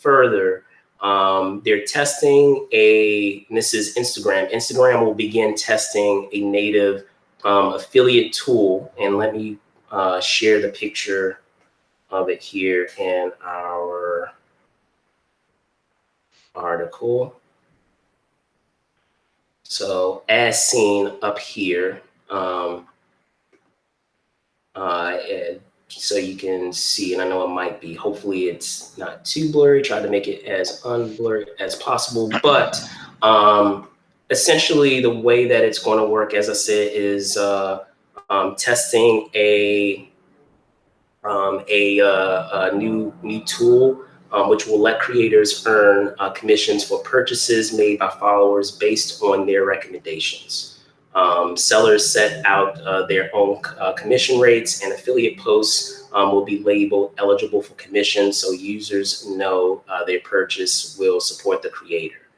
further. They're testing this is Instagram. Instagram will begin testing a native affiliate tool. And let me share the picture of it here in our article. So as seen up here, so you can see, and I know it might be, hopefully it's not too blurry, try to make it as unblurred as possible, but essentially the way that it's going to work, as I said, is testing a new tool, which will let creators earn commissions for purchases made by followers based on their recommendations. Sellers set out their own commission rates, and affiliate posts will be labeled eligible for commission, so users know their purchase will support the creator.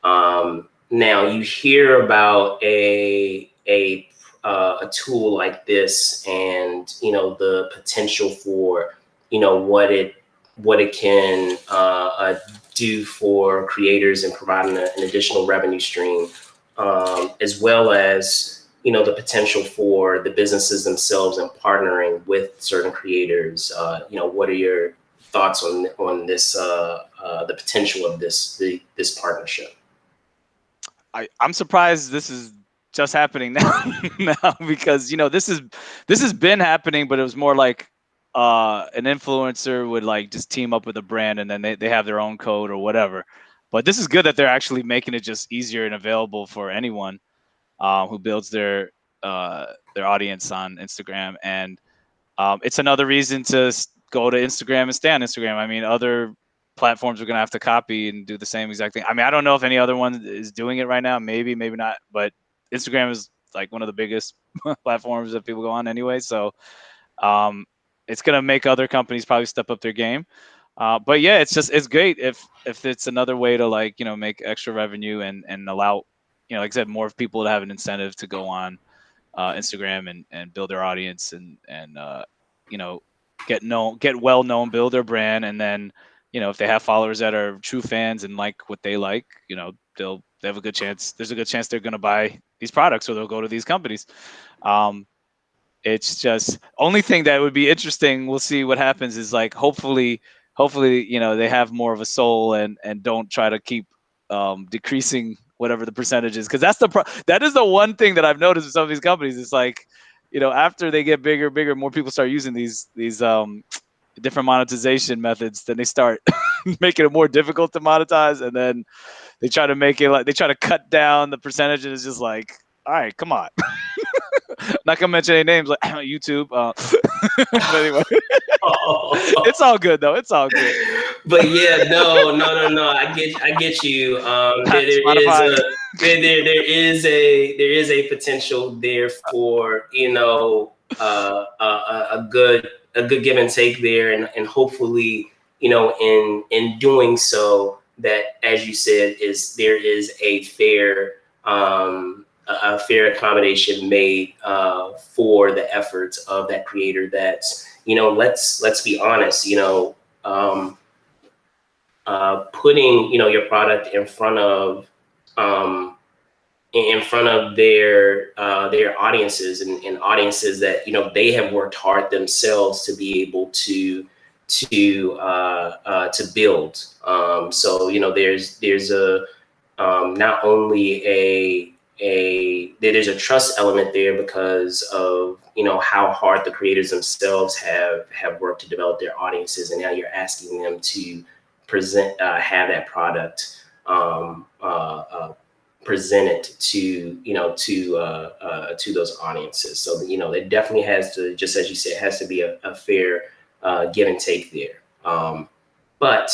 Now you hear about a tool like this, and the potential for what it can do for creators and providing an additional revenue stream, as well as the potential for the businesses themselves and partnering with certain creators. What are your thoughts on this? The potential of this partnership. I'm surprised this is just happening now, because this has been happening, but it was more like an influencer would like just team up with a brand and then they have their own code or whatever. But this is good that they're actually making it just easier and available for anyone who builds their audience on Instagram. And it's another reason to go to Instagram and stay on Instagram. I mean, other platforms are going to have to copy and do the same exact thing. I mean, I don't know if any other one is doing it right now. Maybe not. But Instagram is like one of the biggest platforms that people go on anyway. So um, it's going to make other companies probably step up their game. But yeah, it's great if it's another way to like make extra revenue and allow like I said, more people to have an incentive to go on Instagram and build their audience and you know get well known, build their brand, and then if they have followers that are true fans and like what they like, they have a good chance. There's a good chance they're going to buy these products or they'll go to these companies. Um, it's just only thing that would be interesting. We'll see what happens. Is like hopefully they have more of a soul and don't try to keep decreasing whatever the percentage is, because that is the one thing that I've noticed with some of these companies. It's like after they get bigger, more people start using these different monetization methods. Then they start making it more difficult to monetize, and then they try to make it like they try to cut down the percentage, and it's just like, all right, come on. Not gonna mention any names like YouTube. But anyway, it's all good though. It's all good. But yeah, no. I get you. Spotify. There is a potential there for a good give and take there, and hopefully in doing so, that, as you said, there is a fair accommodation made for the efforts of that creator. That's let's be honest, um, putting your product in front of their audiences, and audiences that they have worked hard themselves to be able to build. So there's a not only there's a trust element there because of how hard the creators themselves have worked to develop their audiences, and now you're asking them to have that product presented to those audiences. So there definitely has to, just as you said, has to be a fair give and take there. But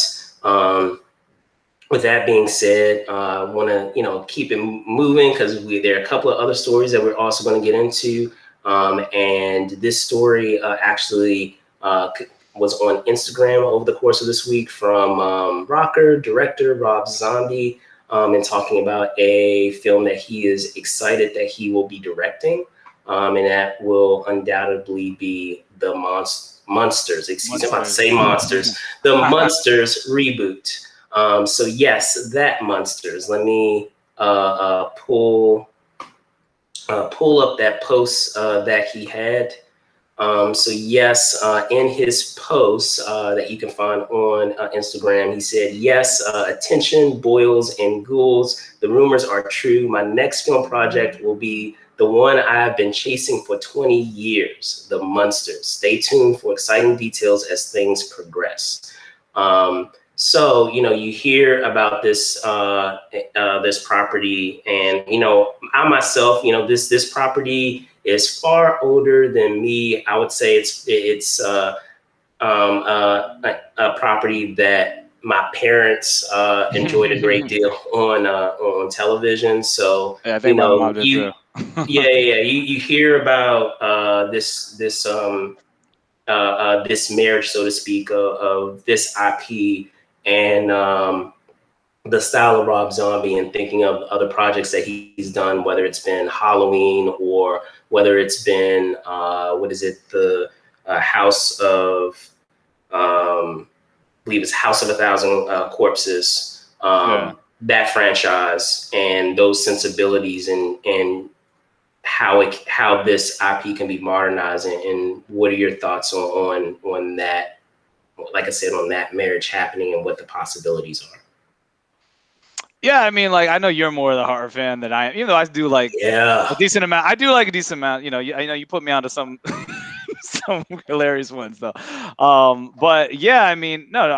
with that being said, I want to keep it moving, because there are a couple of other stories that we're also going to get into. And this story actually was on Instagram over the course of this week from rocker director Rob Zombie, and talking about a film that he is excited that he will be directing, and that will undoubtedly be the Monsters. Excuse me, I'm about to say Monsters. The Munsters Reboot. So yes, that Monsters. Let me pull up that post that he had. So yes, in his post that you can find on Instagram, he said, "Yes, attention, boils and ghouls. The rumors are true. My next film project will be the one I've been chasing for 20 years, The Munsters. Stay tuned for exciting details as things progress." So you hear about this this property, and I myself, this property is far older than me. I would say it's a property that my parents enjoyed a great deal on television. So Yeah, I think my mom did you too. you hear about this marriage, so to speak, of this IP, and the style of Rob Zombie, and thinking of other projects that he's done, whether it's been Halloween or whether it's been what is it, the House of I believe it's House of a Thousand Corpses. Yeah. That franchise and those sensibilities, and how this IP can be modernized, and what are your thoughts on that? Like I said, on that marriage happening and what the possibilities are. Yeah, I mean, like I know you're more of the horror fan than I am, even though I do like a Yeah. decent amount. I do like a decent amount. I know you put me onto some some hilarious ones though. But yeah, I mean, no,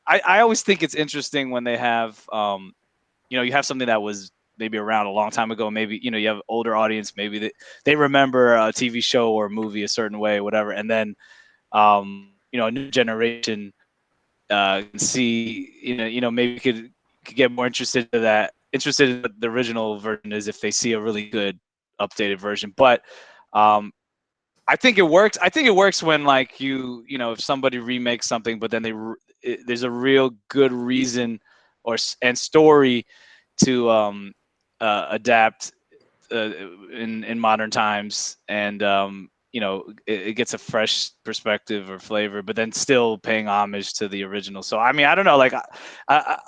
I always think it's interesting when they have you have something that was maybe around a long time ago. Maybe you have older audience. Maybe they remember a TV show or a movie a certain way, whatever, and then a new generation can see, maybe could get more interested in what the original version is if they see a really good updated version. But I think it works. I think it works when like if somebody remakes something, but then there's a real good reason and story to adapt in modern times, and it gets a fresh perspective or flavor, but then still paying homage to the original. So I mean, I don't know. Like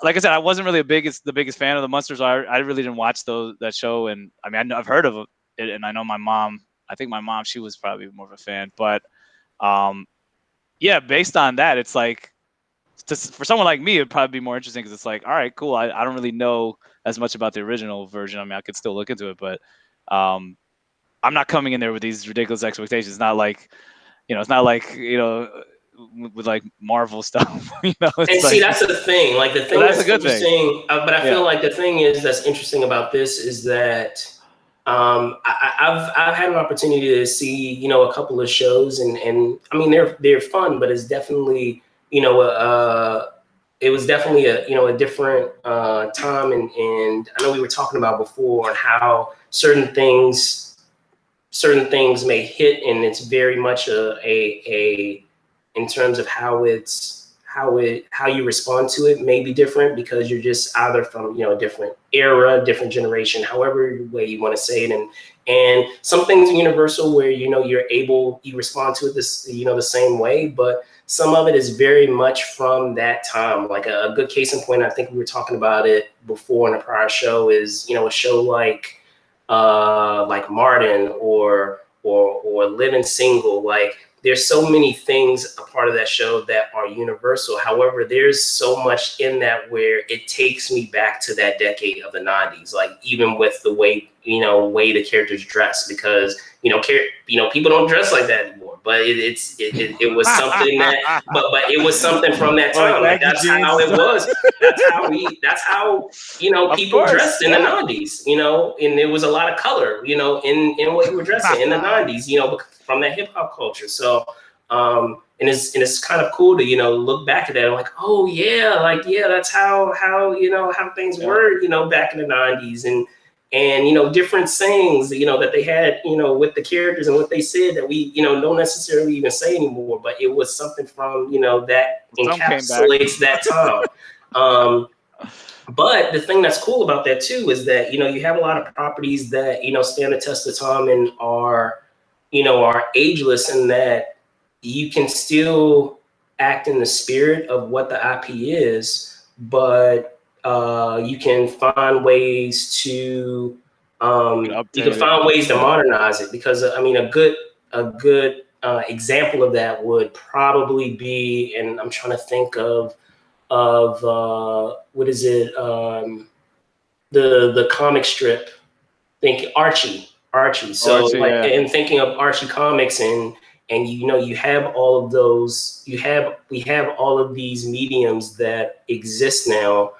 like I said, I wasn't really the biggest fan of the Munsters. I really didn't watch that show, and I mean, I've heard of it, and I know my mom. I think my mom, she was probably more of a fan, but yeah, based on that, it's like for someone like me, it'd probably be more interesting because it's like, all right, cool. I don't really know as much about the original version. I mean, I could still look into it, but I'm not coming in there with these ridiculous expectations. It's not like, with like Marvel stuff. It's And see, like, that's the thing. Like the but thing that's a that's good thing. interesting, but I feel Yeah. like the thing that's interesting about this is that I've had an opportunity to see a couple of shows, and I mean they're fun, but it's definitely it was definitely a different time, and I know we were talking about before on how certain things may hit, and it's very much a in terms of how you respond to it may be different because you're just either from a different era, different generation, however way you want to say it, and some things are universal where you respond to it the same way, but some of it is very much from that time. Like a good case in point, I think we were talking about it before in a prior show, is a show like Martin or Living Single. Like there's so many things a part of that show that are universal. However, there's so much in that where it takes me back to that decade of the 90s, like even with the way the characters dress, because people don't dress like that anymore, but it was something that but it was something from that Or time. Like baggy that's how jeans. it was. That's how Of people course, dressed in the 90s, and there was a lot of color, in what you were dressing in the 90s, from that hip hop culture. So, and it's kind of cool to, look back at that and like, oh yeah, like, yeah, that's how things Yeah. were, back in the 90s, and different sayings, that they had, with the characters and what they said that we, don't necessarily even say anymore, but it was something from, that Some came back. encapsulates that time. But the thing that's cool about that too is that you have a lot of properties that stand the test of time and are ageless, in that you can still act in the spirit of what the IP is, but you can find ways to modernize it. Because I mean, a good example of that would probably be, and I'm trying to think of what is it, the comic strip, think Archie. So Archie, like, yeah. and thinking of Archie comics, and you have all of those, we have all of these mediums that exist now,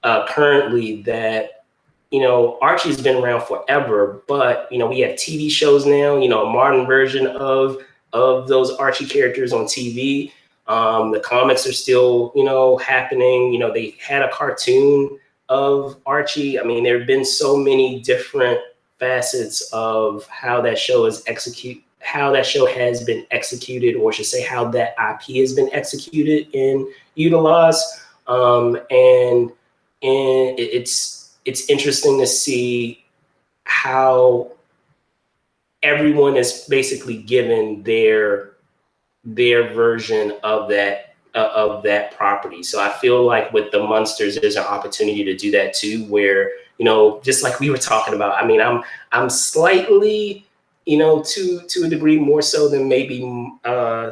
currently, that Archie's been around forever, but we have TV shows now, a modern version of those Archie characters on TV. The comics are still happening. They had a cartoon of Archie. I mean, there have been so many different facets of how that show has been executed, or I should say how that IP has been executed and utilized. And it's interesting to see how everyone is basically given their version of that property. So I feel like with the Munsters, there's an opportunity to do that too, where just like we were talking about. I mean, I'm slightly to a degree more so than maybe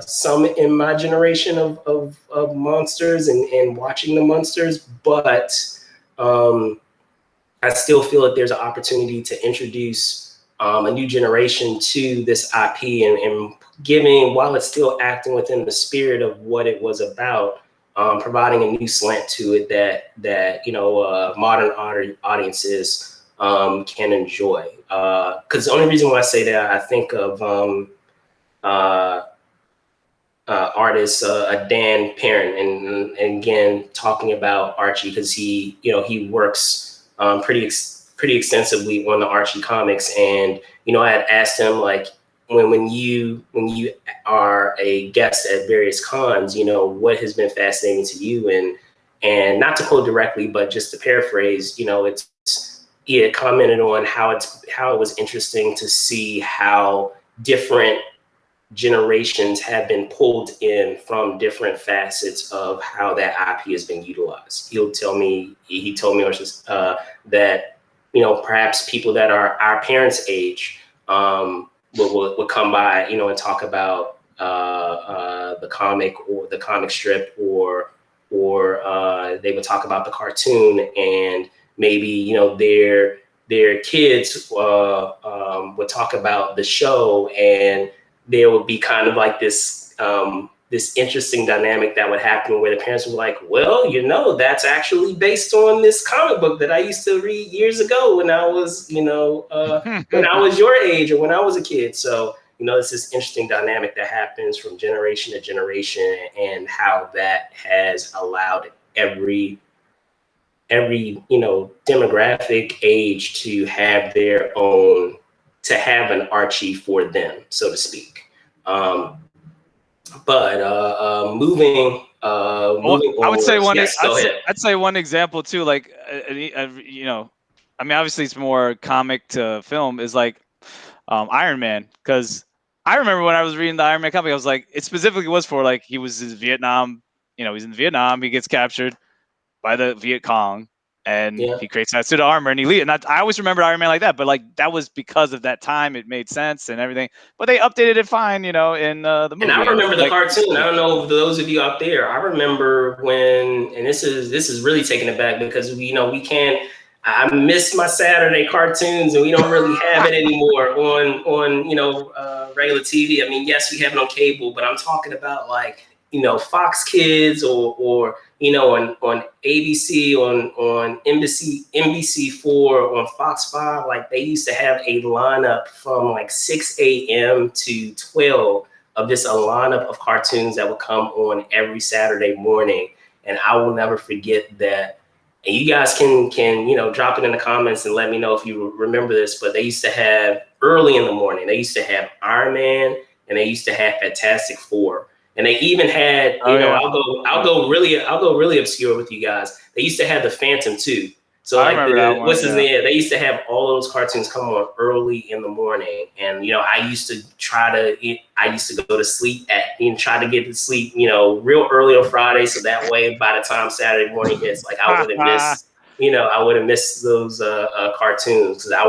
some in my generation of Munsters and watching the Munsters, but I still feel that there's an opportunity to introduce a new generation to this IP, and giving, while it's still acting within the spirit of what it was about, providing a new slant to it that modern audiences can enjoy. Because the only reason why I say that, I think of artist, Dan Perrin, and again talking about Archie because he works pretty extensively on the Archie comics, and I had asked him like when you are a guest at various cons, what has been fascinating to you, and not to quote directly, but just to paraphrase, he had commented on how it was interesting to see how different generations have been pulled in from different facets of how that IP has been utilized. He told me that perhaps people that are our parents' age would come by and talk about the comic or the comic strip, or they would talk about the cartoon, and maybe their kids would talk about the show, and there would be kind of like this interesting dynamic that would happen where the parents were like, well, that's actually based on this comic book that I used to read years ago when I was, when I was your age or when I was a kid. So, it's this interesting dynamic that happens from generation to generation, and how that has allowed every demographic, age to have their own, to have an Archie for them, so to speak. But moving I would say onwards. Yes, go ahead. I'd say one example too, like I mean, obviously it's more comic to film, is like Iron Man, because I remember when I was reading the Iron Man comic, I was like, it specifically was for like, he was in Vietnam, he's in Vietnam, he gets captured by the Viet Cong, and Yeah. he creates that suit of armor, and he leaves. And I always remember Iron Man like that, but like that was because of that time, it made sense and everything. But they updated it fine, in the movie. And I remember the like, cartoon. I don't know if those of you out there. I remember when, and this is really taking it back because we can't. I miss my Saturday cartoons, and we don't really have it anymore on regular TV. I mean, yes, we have it on cable, but I'm talking about like Fox Kids, or on ABC, on NBC4, on Fox 5. Like, they used to have a lineup from like 6 a.m. to 12 of just a lineup of cartoons that would come on every Saturday morning. And I will never forget that. And you guys can drop it in the comments and let me know if you remember this, but they used to have early in the morning, they used to have Iron Man, and they used to have Fantastic Four. And they even had, I'll go really obscure with you guys. They used to have the Phantom too. So I like remember that one. what's his name? They used to have all those cartoons come on early in the morning. And I used to go to sleep try to get to sleep, real early on Friday. So that way, by the time Saturday morning hits, like I wouldn't miss those cartoons, because I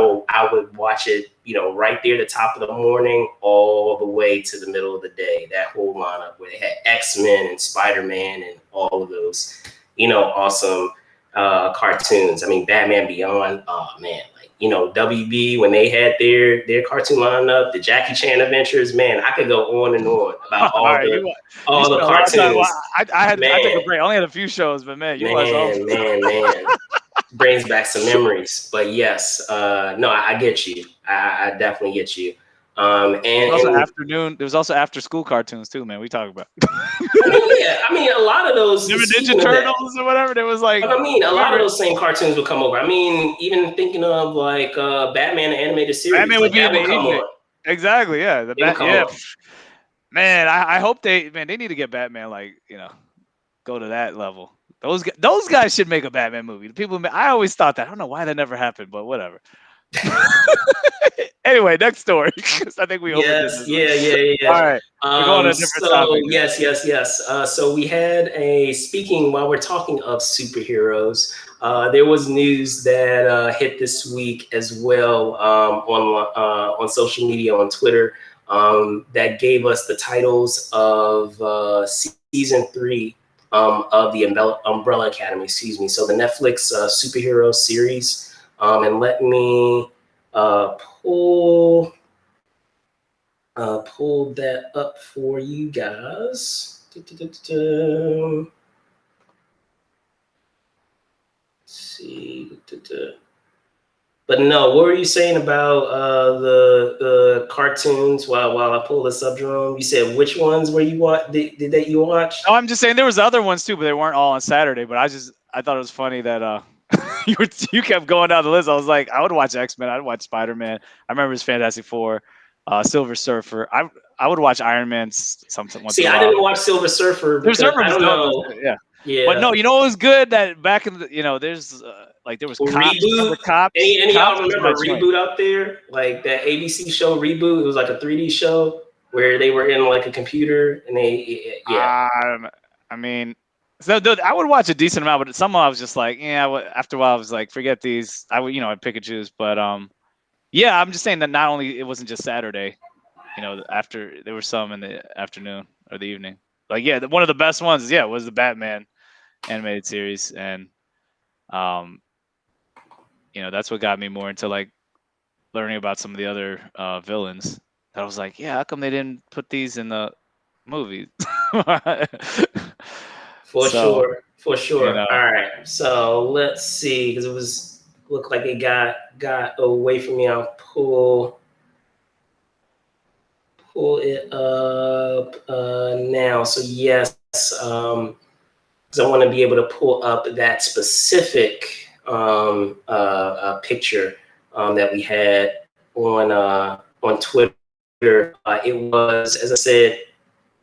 would watch it, right there at the top of the morning, all the way to the middle of the day. That whole lineup where they had X-Men and Spider-Man and all of those, awesome cartoons. I mean, Batman Beyond. Oh man, like WB, when they had their cartoon lineup, the Jackie Chan Adventures. Man, I could go on and on about all the cartoons. I took a break. I only had a few shows, but man, you watched all. Man. Brings back some memories. But yes, no, I get you. I definitely get you. And There was also after school cartoons too, man. We talk about. I mean, a lot of those Ninja Turtles or whatever. There was like. But I mean, a lot of those same cartoons would come over. I mean, even thinking of like Batman the animated series, Batman would be in the evening. Exactly, yeah. Man, I hope they need to get Batman, like, go to that level. Those guys should make a Batman movie. I always thought that. I don't know why that never happened, but whatever. Anyway, next story, because I think we overdid this. Yeah. All right, we're going to a different topic. Yes. So we had speaking, while we're talking of superheroes, there was news that hit this week as well, on social media, on Twitter, that gave us the titles of season 3 of the Umbrella Academy. Excuse me. So the Netflix superhero series. And let me pull that up for you guys. Let's see. But no, what were you saying about the cartoons? While I pull this up, Jerome, you said which ones were you watch? Did that you watch? Oh, I'm just saying there was other ones too, but they weren't all on Saturday. But I thought it was funny that you kept going down the list. I was like, I would watch X-Men, I'd watch Spider-Man. I remember his Fantastic Four, Silver Surfer. I would watch Iron Man something once in See, a I while. didn't watch Silver Surfer Silver because Surfer I was don't dope. know. Yeah. But Yeah. no, you know what was good that back in the there's like there was Cops. Reboot. Remember Cops? Any of y'all Cops was my remember joint. Reboot out there? Like that ABC show Reboot. It was like a 3D show where they were in like a computer and yeah. I mean, so dude, I would watch a decent amount, but some I was just like, yeah. After a while, I was like, forget these. I would, I'd pick and choose. But yeah, I'm just saying that not only it wasn't just Saturday. After there were some in the afternoon or the evening. Like, yeah, one of the best ones, yeah, was the Batman animated series, and that's what got me more into like learning about some of the other villains. I was like, yeah, how come they didn't put these in the movie? For So, sure. For sure. All right. So let's see, because looked like it got away from me. I'll pull it up now. So yes, because I want to be able to pull up that specific picture that we had on Twitter. It was, as I said,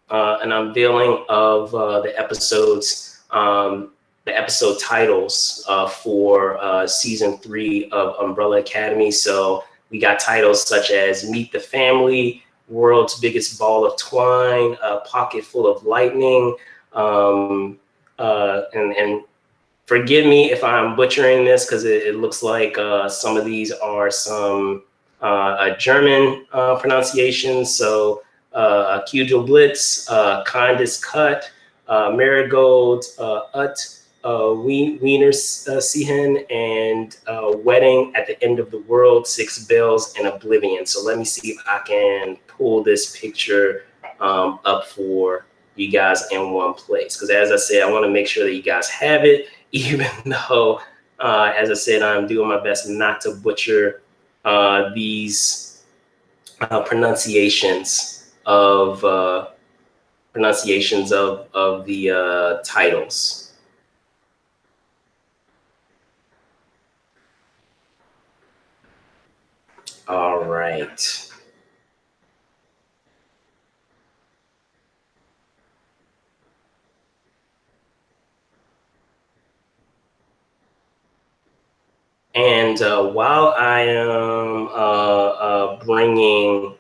an unveiling of the episode titles for season 3 of Umbrella Academy. So we got titles such as Meet the Family, World's Biggest Ball of Twine, Pocket Full of Lightning, and forgive me if I'm butchering this because it looks like some of these are some German pronunciations. So Kugel Blitz, Kindest Cut, Marigold, Ut, Wiener Siehen, and Wedding at the End of the World, Six Bells, and Oblivion. So let me see if I can pull this picture up for you guys in one place. Because as I said, I want to make sure that you guys have it, even though, as I said, I'm doing my best not to butcher these pronunciations of the titles. All right. And while I am bringing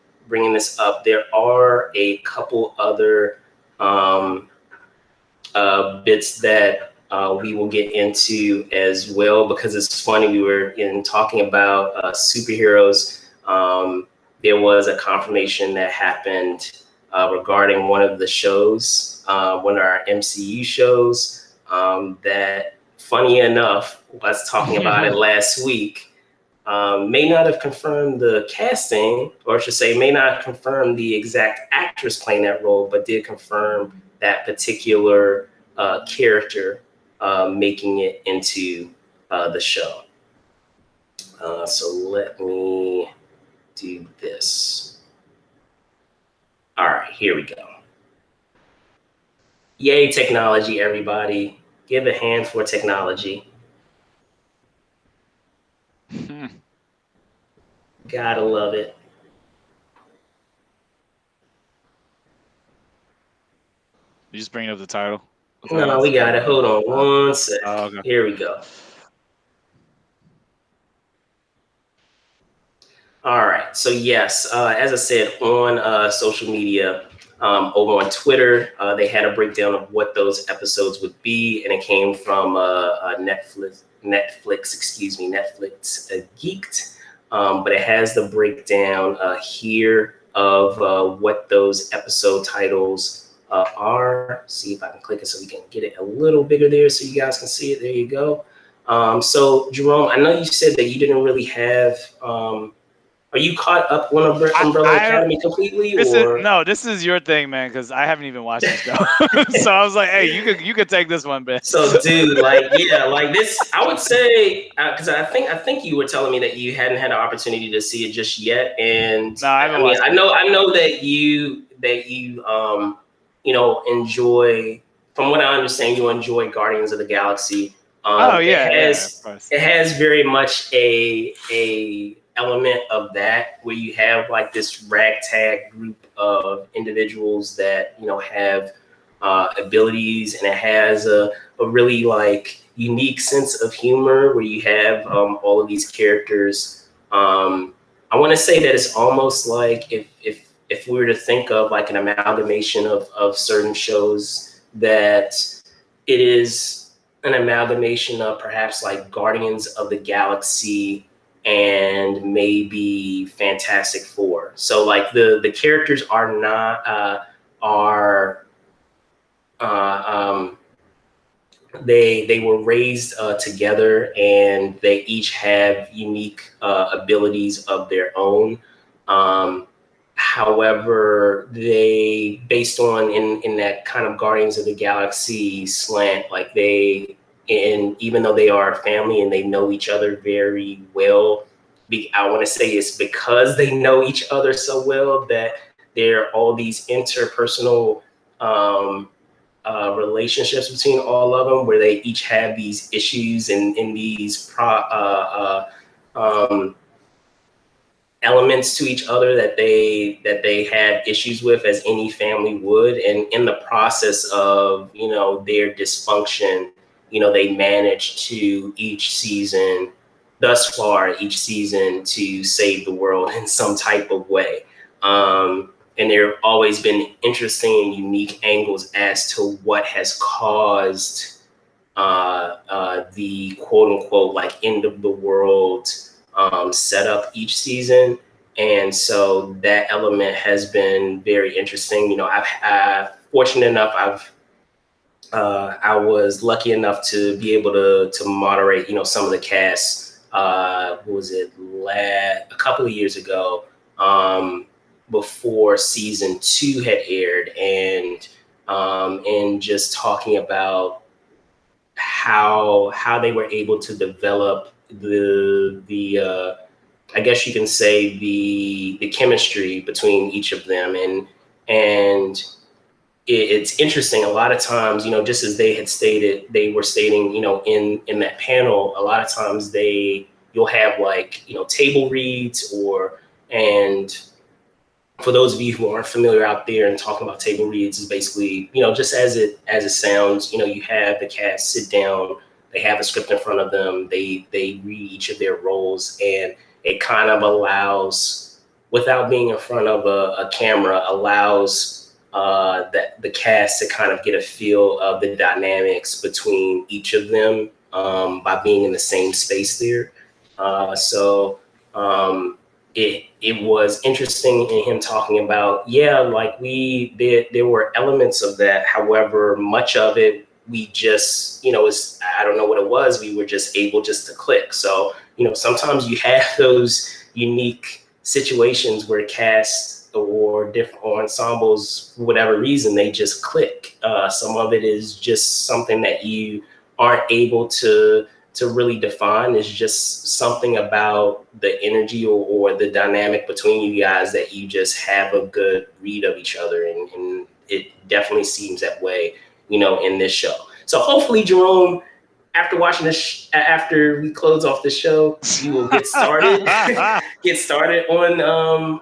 this up, there are a couple other bits that we will get into as well, because it's funny, we were talking about superheroes. There was a confirmation that happened regarding one of the shows, one of our MCU shows, that, funny enough, was talking about it last week. May not have confirmed the casting, or I should say, may not confirm the exact actress playing that role, but did confirm that particular character making it into the show. So let me do this. All right, here we go. Yay, technology, everybody. Give a hand for technology. Gotta love it. You just bringing up the title. No, we got it. Hold on one sec. Okay. Here we go. All right. So yes, as I said, on social media, over on Twitter, they had a breakdown of what those episodes would be, and it came from Netflix, Geeked. But it has the breakdown here of what those episode titles are. See if I can click it so we can get it a little bigger there so you guys can see it. There you go. So Jerome, I know you said that you didn't really have Are you caught up on Umbrella Academy completely, or this is your thing, man, because I haven't even watched the show. So I was like, hey, you could take this one, Ben. So, dude, like, yeah, like this, I would say, because I think you were telling me that you hadn't had an opportunity to see it just yet, and No, I haven't I mean, watched it yet. I know that you know, enjoy. From what I understand, you enjoy Guardians of the Galaxy. Oh yeah, of course. It has very much a element of that where you have like this ragtag group of individuals that have abilities, and it has a really like unique sense of humor where you have all of these characters. I want to say that it's almost like if we were to think of like an amalgamation of certain shows, that it is an amalgamation of perhaps like Guardians of the Galaxy and maybe Fantastic Four. So like the characters are not are uh, they were raised together, and they each have unique abilities of their own. Um, However, they, based on in that kind of Guardians of the Galaxy slant, like and even though they are a family and they know each other very well, I want to say it's because they know each other so well that there are all these interpersonal um, relationships between all of them, where they each have these issues and in these elements to each other that they have issues with, as any family would. And in the process of their dysfunction, they manage to each season to save the world in some type of way. And there have always been interesting and unique angles as to what has caused the quote unquote like end of the world set up each season. And so that element has been very interesting. Fortunate enough, I was lucky enough to be able to moderate, some of the cast. What was it? A couple of years ago, before season 2 had aired, and just talking about how they were able to develop the I guess you can say the chemistry between each of them. And it's interesting. A lot of times, just as they were stating, in that panel, a lot of times you'll have like, table reads, and for those of you who aren't familiar out there, and talking about table reads is basically, just as it sounds, you have the cast sit down, they have a script in front of them, they read each of their roles, and it kind of allows, without being in front of a camera, allows that the cast to kind of get a feel of the dynamics between each of them, by being in the same space there. So it was interesting in him talking about, yeah, like there were elements of that. However, much of it we just, I don't know what it was. We were just able just to click. So, sometimes you have those unique situations where casts or different or ensembles, for whatever reason, they just click. Some of it is just something that you aren't able to really define. Is just something about the energy or the dynamic between you guys that you just have a good read of each other. And it definitely seems that way, in this show. So hopefully, Jerome, after watching this, after we close off the show, you will get started, Well, on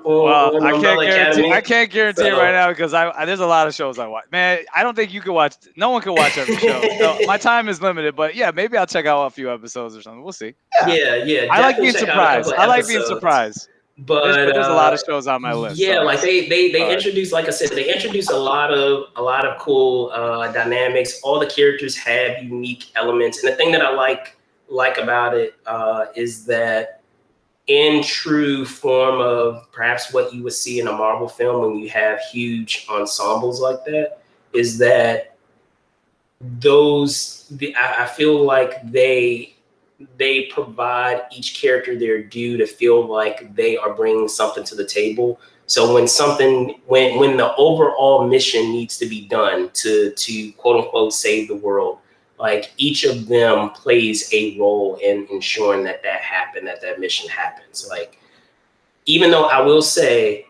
Umbrella Academy. I can't guarantee it right now, because there's a lot of shows I watch. Man, I don't think you could watch. No one can watch every show. So my time is limited. But yeah, maybe I'll check out a few episodes or something. We'll see. Yeah. I like being surprised. But there's a lot of shows on my list. Yeah, so like they introduced, like I said, they introduced a lot of cool dynamics. All the characters have unique elements, and the thing that I like about it is that, in true form of perhaps what you would see in a Marvel film when you have huge ensembles like that, is that I feel like they they provide each character their due to feel like they are bringing something to the table. So when the overall mission needs to be done to quote unquote save the world, like each of them plays a role in ensuring that happened, that mission happens. Like, even though I will say,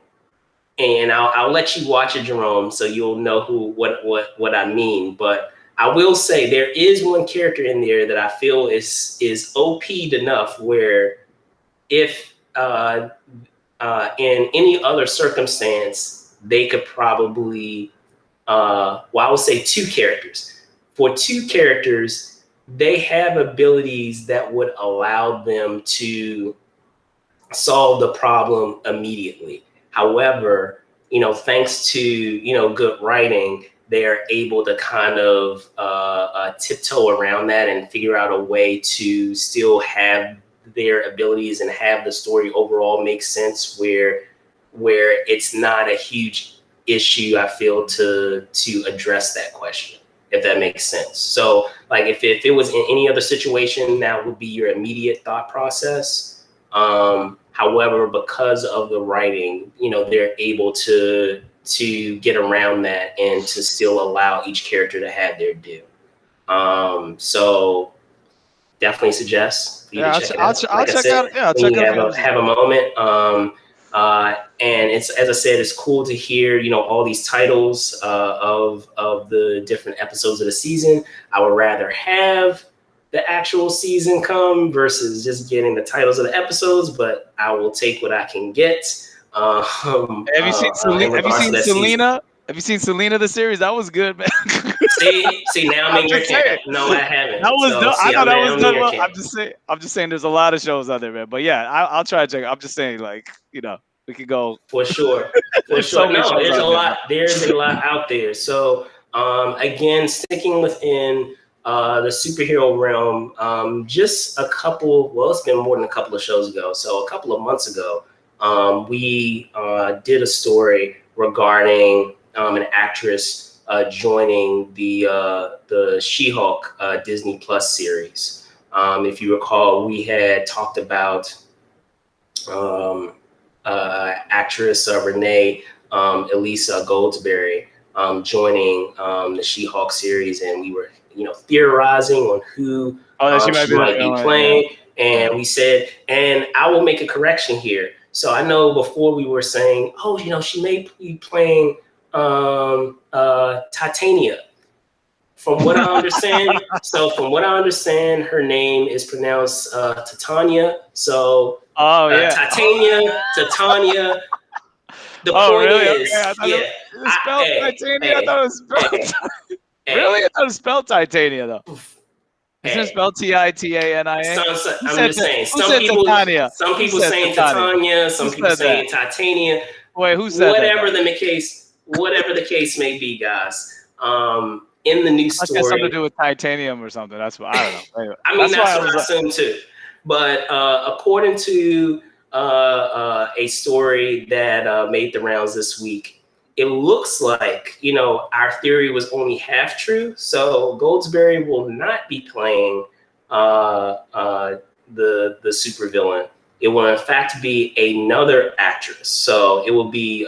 and I'll let you watch it, Jerome, so you'll know what I mean. But I will say there is one character in there that I feel is OP'd enough where if in any other circumstance they could probably I would say two characters. For two characters, they have abilities that would allow them to solve the problem immediately. However, thanks to, good writing, they're able to kind of tiptoe around that and figure out a way to still have their abilities and have the story overall make sense where it's not a huge issue, I feel, to address that question, if that makes sense. So like if it was in any other situation, that would be your immediate thought process. However, because of the writing, they're able to get around that and to still allow each character to have their due. So definitely suggest for you to check it out. I'll Like I check said, out. Yeah, I'll when check you out. have a moment. And it's, as I said, it's cool to hear, all these titles of the different episodes of the season. I would rather have the actual season come versus just getting the titles of the episodes, but I will take what I can get. Have you seen Selena? Have you seen Selena? Have you seen Selena the series? That was good, man. see, now I'm in your camp. No, I haven't. That was so, I thought that was done well. camp. I'm just saying. There's a lot of shows out there, man. But yeah, I'll try to check. I'm just saying, like, we could go For sure. There's so many shows There's out a there, lot. man. There's a lot out there. So again, sticking within the superhero realm, just a couple. Well, it's been more than a couple of shows ago. So a couple of months ago, we did a story regarding an actress joining the She-Hulk Disney Plus series. If you recall, we had talked about actress Renee Elisa Goldsberry joining the She-Hulk series, and we were theorizing on who She might be playing, and we said, and I will make a correction here. So I know before we were saying, she may be playing Titania. From what I understand, her name is pronounced Titania. So Titania. The point is, okay. I thought it was spelled Titania. I thought it was spelled. Really? I thought it was spelled Titania though. Isn't it spelled Titania? I'm just saying. Some people saying Titania. Some people saying Titania. Wait, who said whatever the case may be, guys. In the new story, has something to do with titanium or something. That's what I don't know. Anyway, I mean, that's what I assume too. But according to a story that made the rounds this week, it looks like our theory was only half true. So Goldsberry will not be playing the supervillain. It will in fact be another actress. So it will be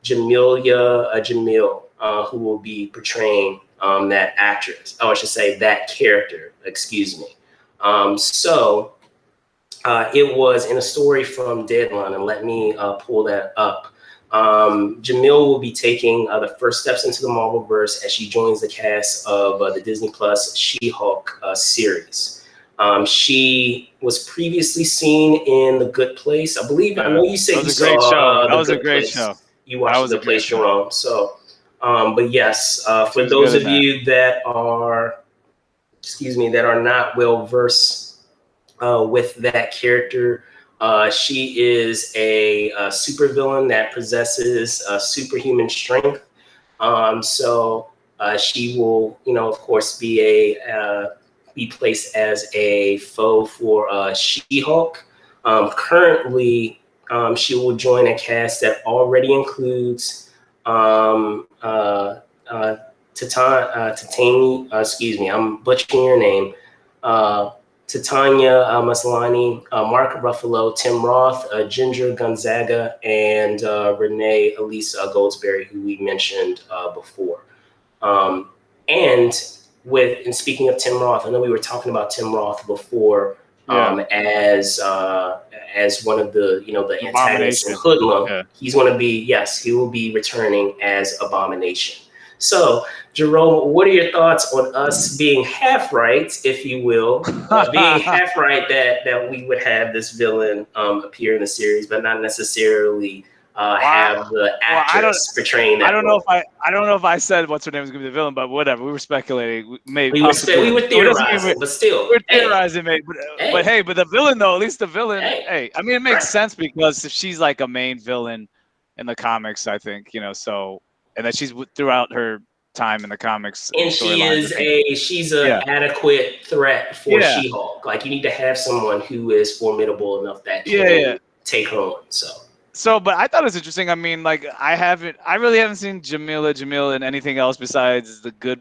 Jamelia Jamil who will be portraying that actress. Oh, I should say that character. Excuse me. So it was in a story from Deadline, and let me pull that up. Jamil will be taking the first steps into the Marvelverse as she joins the cast of the Disney Plus She-Hulk series. She was previously seen in The Good Place. I believe. I know you said you saw. That was a great show. You watched The Good Place, Jerome. So, but yes, for those of you that are, that are not well versed with that character. She is a supervillain that possesses superhuman strength. So she will, of course, be placed as a foe for She-Hulk. Currently, she will join a cast that already includes Titania. Excuse me, I'm butchering your name. Titania Maslany, Mark Ruffalo, Tim Roth, Ginger Gonzaga, and Renee Elisa Goldsberry, who we mentioned before. Um, and and speaking of Tim Roth, I know we were talking about Tim Roth before Yeah. as one of the the antagonists in Abomination. Hoodlum. Yeah. He's going to be yes, he will be returning as Abomination. So, Jerome, what are your thoughts on us being half right, if you will, being half right that we would have this villain appear in the series, but not necessarily Well, have the well, I don't. actress portraying I that don't know if role? I don't know if I said what's her name was gonna be the villain, but whatever. We were speculating, maybe We possibly. were It doesn't mean theorizing, but still, we're hey, theorizing, mate. But hey, hey, but the villain though, at least the villain. hey, Hey, I mean, it makes right. sense because if she's like a main villain in the comics, I think so, and that throughout her time in the comics and And storylines. I think, she's a yeah, adequate threat for yeah, She-Hulk. Like you need to have someone who is formidable enough that yeah, yeah. can take her on. So So, but I thought it was interesting. I mean, like I really haven't seen Jamila in anything else besides the Good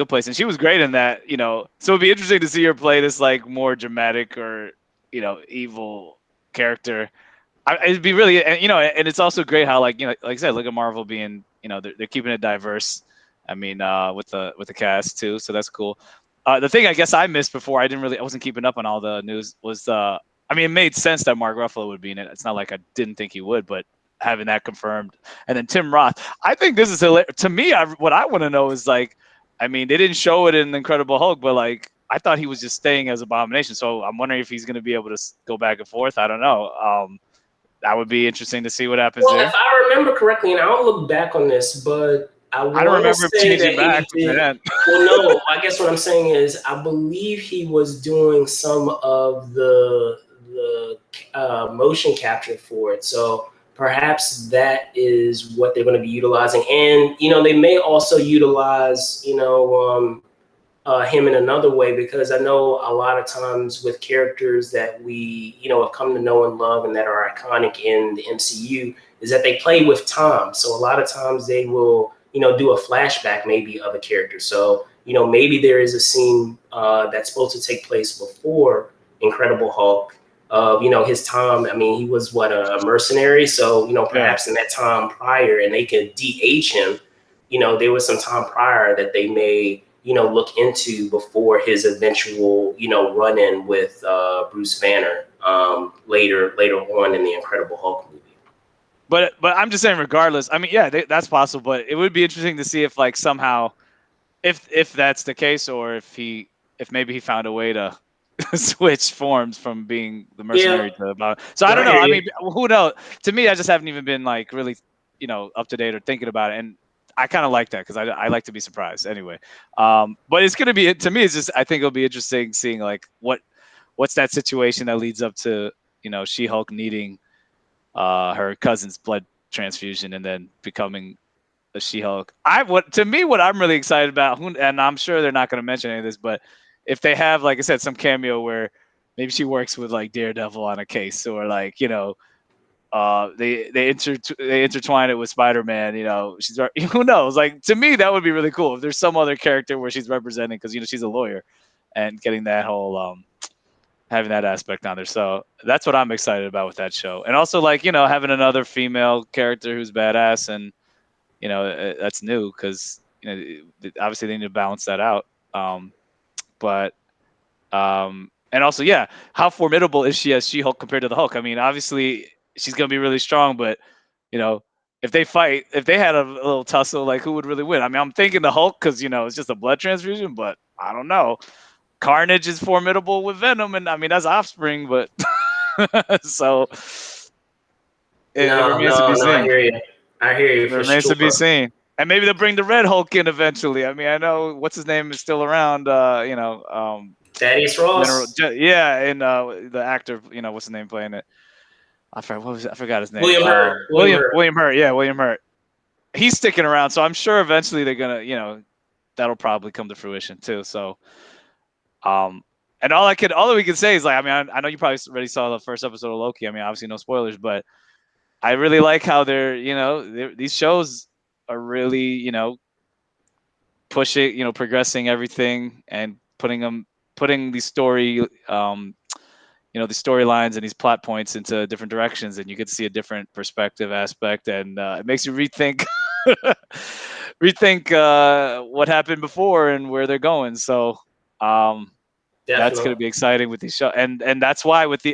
Place, and she was great in that. So it'd be interesting to see her play this like more dramatic or evil character. It'd be really, and it's also great how like I said, look at Marvel being, they're keeping it diverse. I mean, with the cast too, so that's cool. The thing I guess I missed before, I wasn't keeping up on all the news was I mean, it made sense that Mark Ruffalo would be in it. It's not like I didn't think he would, but having that confirmed, and then Tim Roth, I think this is hilarious. To me, what I want to know is like, I mean, they didn't show it in Incredible Hulk, but like, I thought he was just staying as Abomination. So I'm wondering if he's going to be able to go back and forth. I don't know. That would be interesting to see what happens well, if there. I remember correctly, and I'll look back on this, but I I don't want to remember him say changing that he back, did. man. Well, no, I guess what I'm saying is I believe he was doing some of the motion capture for it. So perhaps that is what they're going to be utilizing, and they may also utilize him in another way, because I know a lot of times with characters that we have come to know and love and that are iconic in the MCU is that they play with time. So a lot of times they will do a flashback maybe of a character. So maybe there is a scene that's supposed to take place before Incredible Hulk of his time. I mean, he was what, a mercenary, so Yeah. perhaps in that time prior, and they could de-age him. There was some time prior that they may look into before his eventual run-in with Bruce Banner later on in the Incredible Hulk movie. But I'm just saying, regardless. I mean, yeah, that's possible. But it would be interesting to see if like somehow, if that's the case, or if maybe he found a way to switch forms from being the Yeah, mercenary to about. So I no, don't I know. hear I you. mean, who knows? To me, I just haven't even been like really, up to date or thinking about it. And I kind of like that because I like to be surprised anyway. But it's gonna be, to me, it's just, I think it'll be interesting seeing like what's that situation that leads up to She-Hulk needing her cousin's blood transfusion and then becoming a She-Hulk. What I'm really excited about, and I'm sure they're not going to mention any of this, but if they have, like I said, some cameo where maybe she works with like Daredevil on a case, or like they intertwine it with Spider-Man. She's who knows. Like, to me, that would be really cool if there's some other character where she's representing, because she's a lawyer, and getting that whole having that aspect on there. So that's what I'm excited about with that show, and also like having another female character who's badass, and that's new because obviously they need to balance that out. But and also, yeah, how formidable is she as She-Hulk compared to the Hulk? I mean, obviously she's gonna be really strong, but you know, if they had a little tussle, like, who would really win? I mean, I'm thinking the Hulk because it's just a blood transfusion, but I don't know. Carnage is formidable with Venom, and I mean that's Offspring, but so it No, remains to be no, no. I seen. hear you. I hear you It for remains to be sure. seen. And maybe they'll bring the Red Hulk in eventually. I mean, I know what's his name is still around. Thaddeus General, Ross, yeah, and the actor, what's his name playing it? I forgot his name. William Hurt, William Hurt. William Hurt. Yeah, William Hurt. He's sticking around, so I'm sure eventually they're gonna, that'll probably come to fruition too. So, um, and all that we can say is like, I mean, I know you probably already saw the first episode of Loki. I mean, obviously no spoilers, but I really like how these shows are really, pushing, progressing everything and putting them putting these story these storylines and these plot points into different directions, and you get to see a different perspective aspect, and it makes you rethink what happened before and where they're going. So that's going to Definitely. be exciting with these shows, and that's why with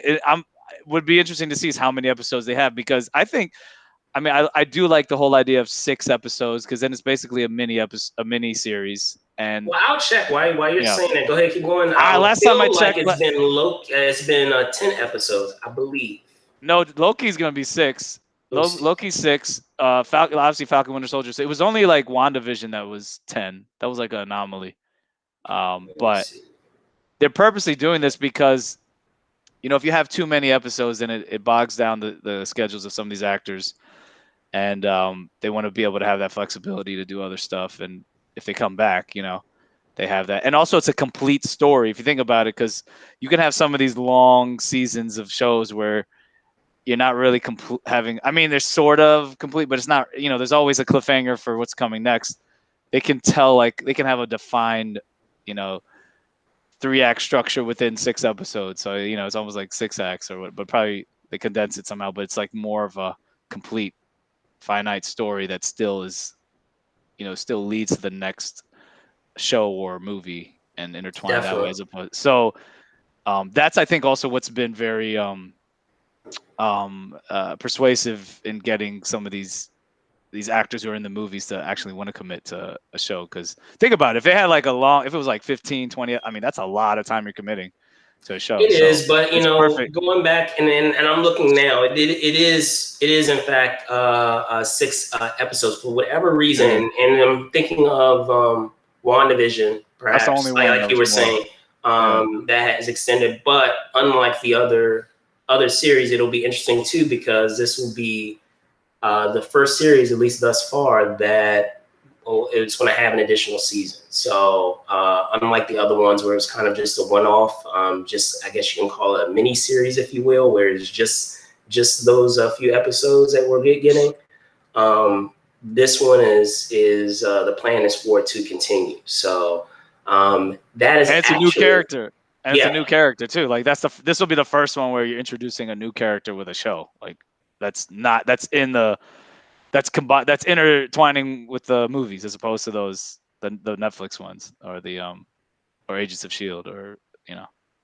would be interesting to see is how many episodes they have, because I do like the whole idea of 6 episodes, because then it's basically a mini series. And Well, I'll check. Why you're saying that? Go ahead, keep going. I last time I feel like checked, it's been low. It's been 10 episodes, I believe. no, Loki's gonna be 6. Let me see. Loki's 6. Falcon, obviously Falcon Winter Soldier. So it was only like WandaVision that was 10. That was like an anomaly. Let me But see. they're purposely doing this because, if you have too many episodes, then it bogs down the schedules of some of these actors, and they want to be able to have that flexibility to do other stuff. And if they come back, they have that. And also, it's a complete story if you think about it, because you can have some of these long seasons of shows where you're not really having. I mean, they're sort of complete, but it's not. There's always a cliffhanger for what's coming next. They can tell, like, they can have a defined, 3-act structure within 6 episodes. So it's almost like 6 acts or what, but probably they condense it somehow. But it's like more of a complete, finite story that still is, still leads to the next show or movie and intertwine that way Definitely. as opposed. So that's, I think, also what's been very persuasive in getting some of these actors who are in the movies to actually want to commit to a show. Because think about it, if they had like if it was like 15, 20, I mean, that's a lot of time you're committing to a show. It So is, but it's perfect. going back and I'm looking now. It is in fact 6 episodes for whatever reason, Yeah. and I'm thinking of WandaVision, That's the only perhaps one that like you was were more. saying, Yeah. that has extended. But unlike the other series, it'll be interesting too, because this will be the first series, at least thus far, that it's going to have an additional season. So unlike the other ones where it's kind of just a one-off, just I guess you can call it a mini series, if you will, where it's just those few episodes that we're getting. This one is the plan is for it to continue. So that is And it's a new actually, character. And it's a yeah, new character too. Like this will be the first one where you're introducing a new character with a show. Like that's combined, that's intertwining with the movies, as opposed to the Netflix ones, or the or Agents of Shield, or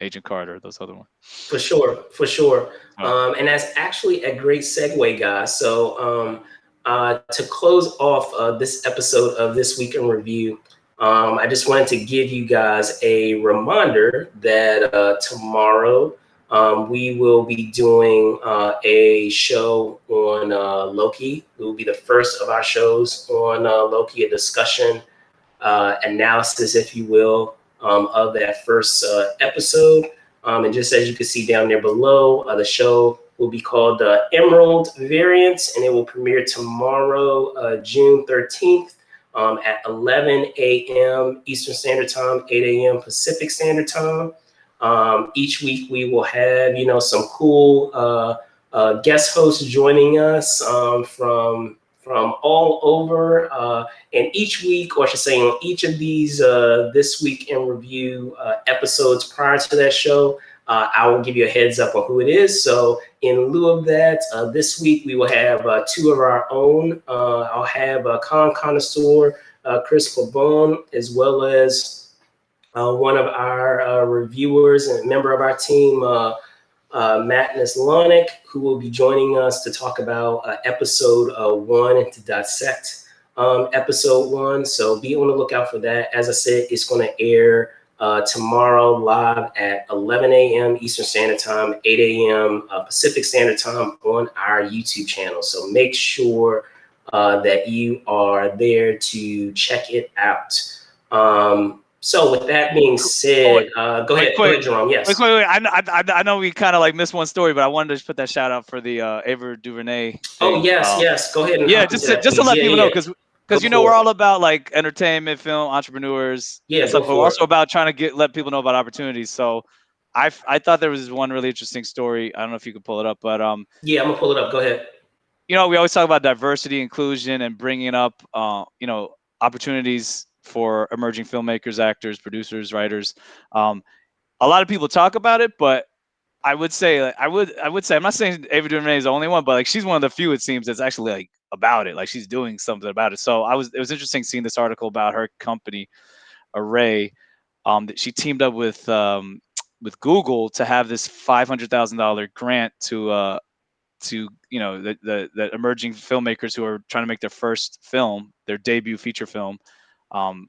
Agent Carter, those other ones. for sure, for sure. Oh. And that's actually a great segue, guys. So to close off this episode of This Week in Review, I just wanted to give you guys a reminder that tomorrow we will be doing a show on Loki. It will be the first of our shows on Loki, a discussion, analysis, if you will, of that first episode. And just as you can see down there below, the show will be called Emerald Variants, and it will premiere tomorrow, June 13th, at 11 a.m. Eastern Standard Time, 8 a.m. Pacific Standard Time. Each week we will have, some cool guest hosts joining us from all over. And each week, or I should say, on each of these This Week in Review episodes prior to that show, I will give you a heads up on who it is. So in lieu of that, this week we will have 2 of our own. I'll have con connoisseur Chris Pabon, as well as one of our reviewers and member of our team, Matt Nislonic, who will be joining us to talk about episode 1 and to dissect episode 1. So be on the lookout for that. As I said, it's going to air tomorrow live at 11 a.m. Eastern Standard Time, 8 a.m. Pacific Standard Time on our YouTube channel. So make sure that you are there to check it out. So with that being said, go ahead, Jerome. Yes. Wait. I know we kind of like missed one story, but I wanted to just put that shout out for the Ava DuVernay thing. Oh yes. Go ahead and Yeah, hop just into to, that, just to please. let Yeah, people know, because Go we're for it. all about like entertainment, film, entrepreneurs, Yeah, and stuff. go But we're for also it. about trying to let people know about opportunities. So I thought there was one really interesting story. I don't know if you could pull it up, but Yeah, I'm gonna pull it up. Go ahead. we always talk about diversity, inclusion, and bringing up opportunities for emerging filmmakers, actors, producers, writers. a lot of people talk about it, but I would say like, I would say I'm not saying Ava DuVernay is the only one, but like she's one of the few it seems that's actually like about it. Like she's doing something about it. So it was interesting seeing this article about her company Array. That she teamed up with Google to have this $500,000 grant to the emerging filmmakers who are trying to make their first film, their debut feature film. Um,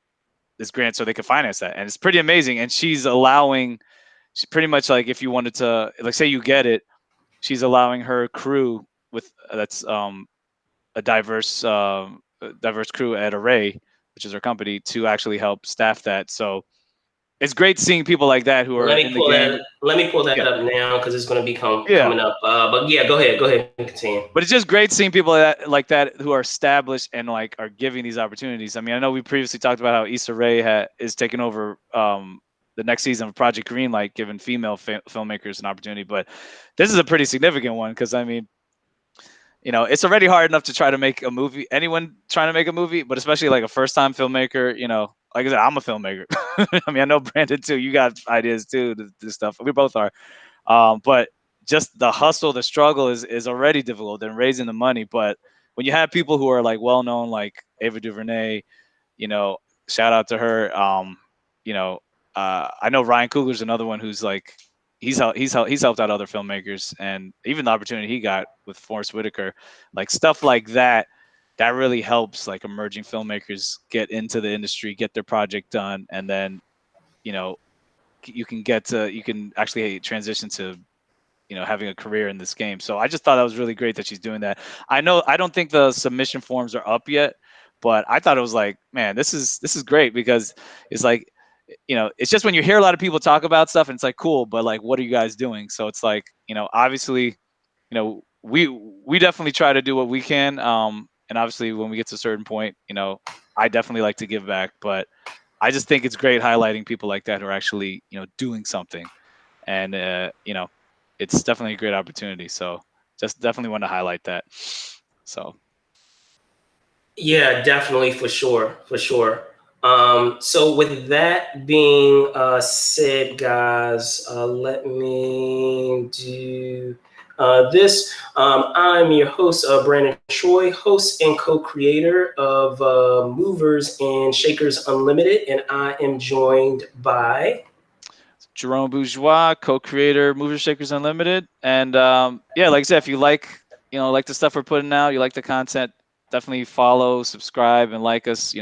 this grant so they can finance that, and it's pretty amazing. And she's allowing, she pretty much like if you wanted to like say you get it, she's allowing her crew with that's a diverse crew at Array, which is her company, to actually help staff that. So it's great seeing people like that who are in the game. Let me pull that Yeah, up now because it's going to be yeah. coming up. But yeah, go ahead. Go ahead and continue. But it's just great seeing people like that who are established and like are giving these opportunities. I mean, I know we previously talked about how Issa Rae is taking over the next season of Project Greenlight, giving female filmmakers an opportunity. But this is a pretty significant one because I mean, it's already hard enough to try to make a movie. Anyone trying to make a movie, but especially like a first-time filmmaker. Like I said, I'm a filmmaker. I mean, I know Brandon too. You got ideas too, to do stuff. We both are. But just the hustle, the struggle is already difficult and raising the money. But when you have people who are like well known, like Ava DuVernay, you know, shout out to her. You know, I know Ryan Coogler's another one who's like he's helped out other filmmakers, and even the opportunity he got with Forrest Whitaker, like stuff like that. That really helps like emerging filmmakers get into the industry, get their project done, and then you know you can actually transition to having a career in this game. So I just thought that was really great that she's doing that. I don't think the submission forms are up yet, but I thought it was like, man, this is great because it's like, it's just when you hear a lot of people talk about stuff and it's like cool, but like, what are you guys doing? So it's like, obviously, we definitely try to do what we can. And obviously when we get to a certain point, I definitely like to give back, but I just think it's great highlighting people like that who are actually, doing something. And, it's definitely a great opportunity. So just definitely want to highlight that. So Yeah, definitely, for sure, for sure. So with that being said, guys, let me do this. I'm your host, Brandon Troy, host and co-creator of Movers and Shakers Unlimited, and I am joined by Jerome Bourgeois, co-creator, Movers Shakers Unlimited. And yeah, like I said, if you like the stuff we're putting out, you like the content, definitely follow, subscribe, and like us.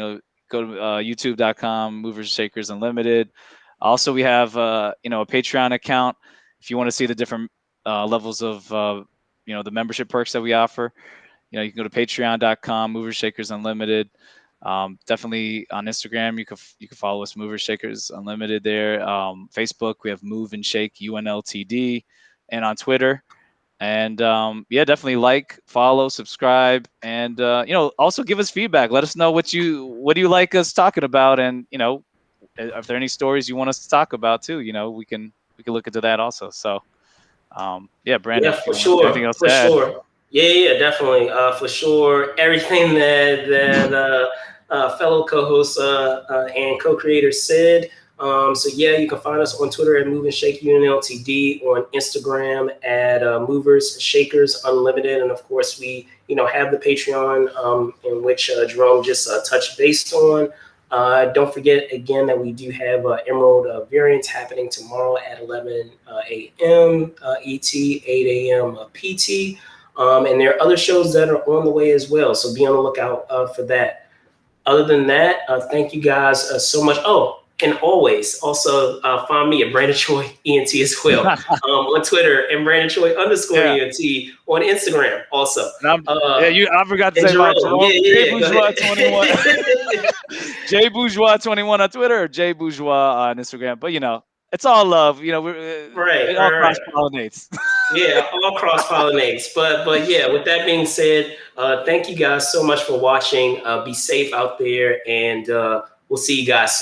Go to youtube.com, Movers Shakers Unlimited. Also, we have a Patreon account if you want to see the different levels of the membership perks that we offer. You can go to patreon.com, Movers Shakers Unlimited. Definitely on Instagram, you can follow us, Movers Shakers Unlimited there. Facebook, we have Move and Shake UNLTD, and on Twitter. And yeah, definitely like, follow, subscribe, and also give us feedback. Let us know what do you like us talking about, and if there are any stories you want us to talk about too. We can look into that also. So yeah, Brandon, yeah, if you for want anything sure, else for to add. sure. Yeah, definitely, for sure. Everything that fellow co-host and co-creator said. So yeah, you can find us on Twitter at Move and Shake UNLTD, on Instagram at Movers Shakers Unlimited, and of course we have the Patreon in which Jerome just touched base on. Don't forget again that we do have Emerald Variants happening tomorrow at 11 a.m. ET, 8 a.m. PT. And there are other shows that are on the way as well. So be on the lookout for that. Other than that, thank you guys so much. Oh, and always also find me at Brandon Troy ENT as well on Twitter, and Brandon Troy _ Yeah. ENT on Instagram also. I forgot to And say mine. Jerome, J go Bourgeois ahead. 21. J Bourgeois 21 on Twitter, or J Bourgeois on Instagram. But it's all love. Right, It all right, cross right. pollinates. Yeah, all cross pollinates. But yeah, with that being said, thank you guys so much for watching. Be safe out there, and we'll see you guys soon.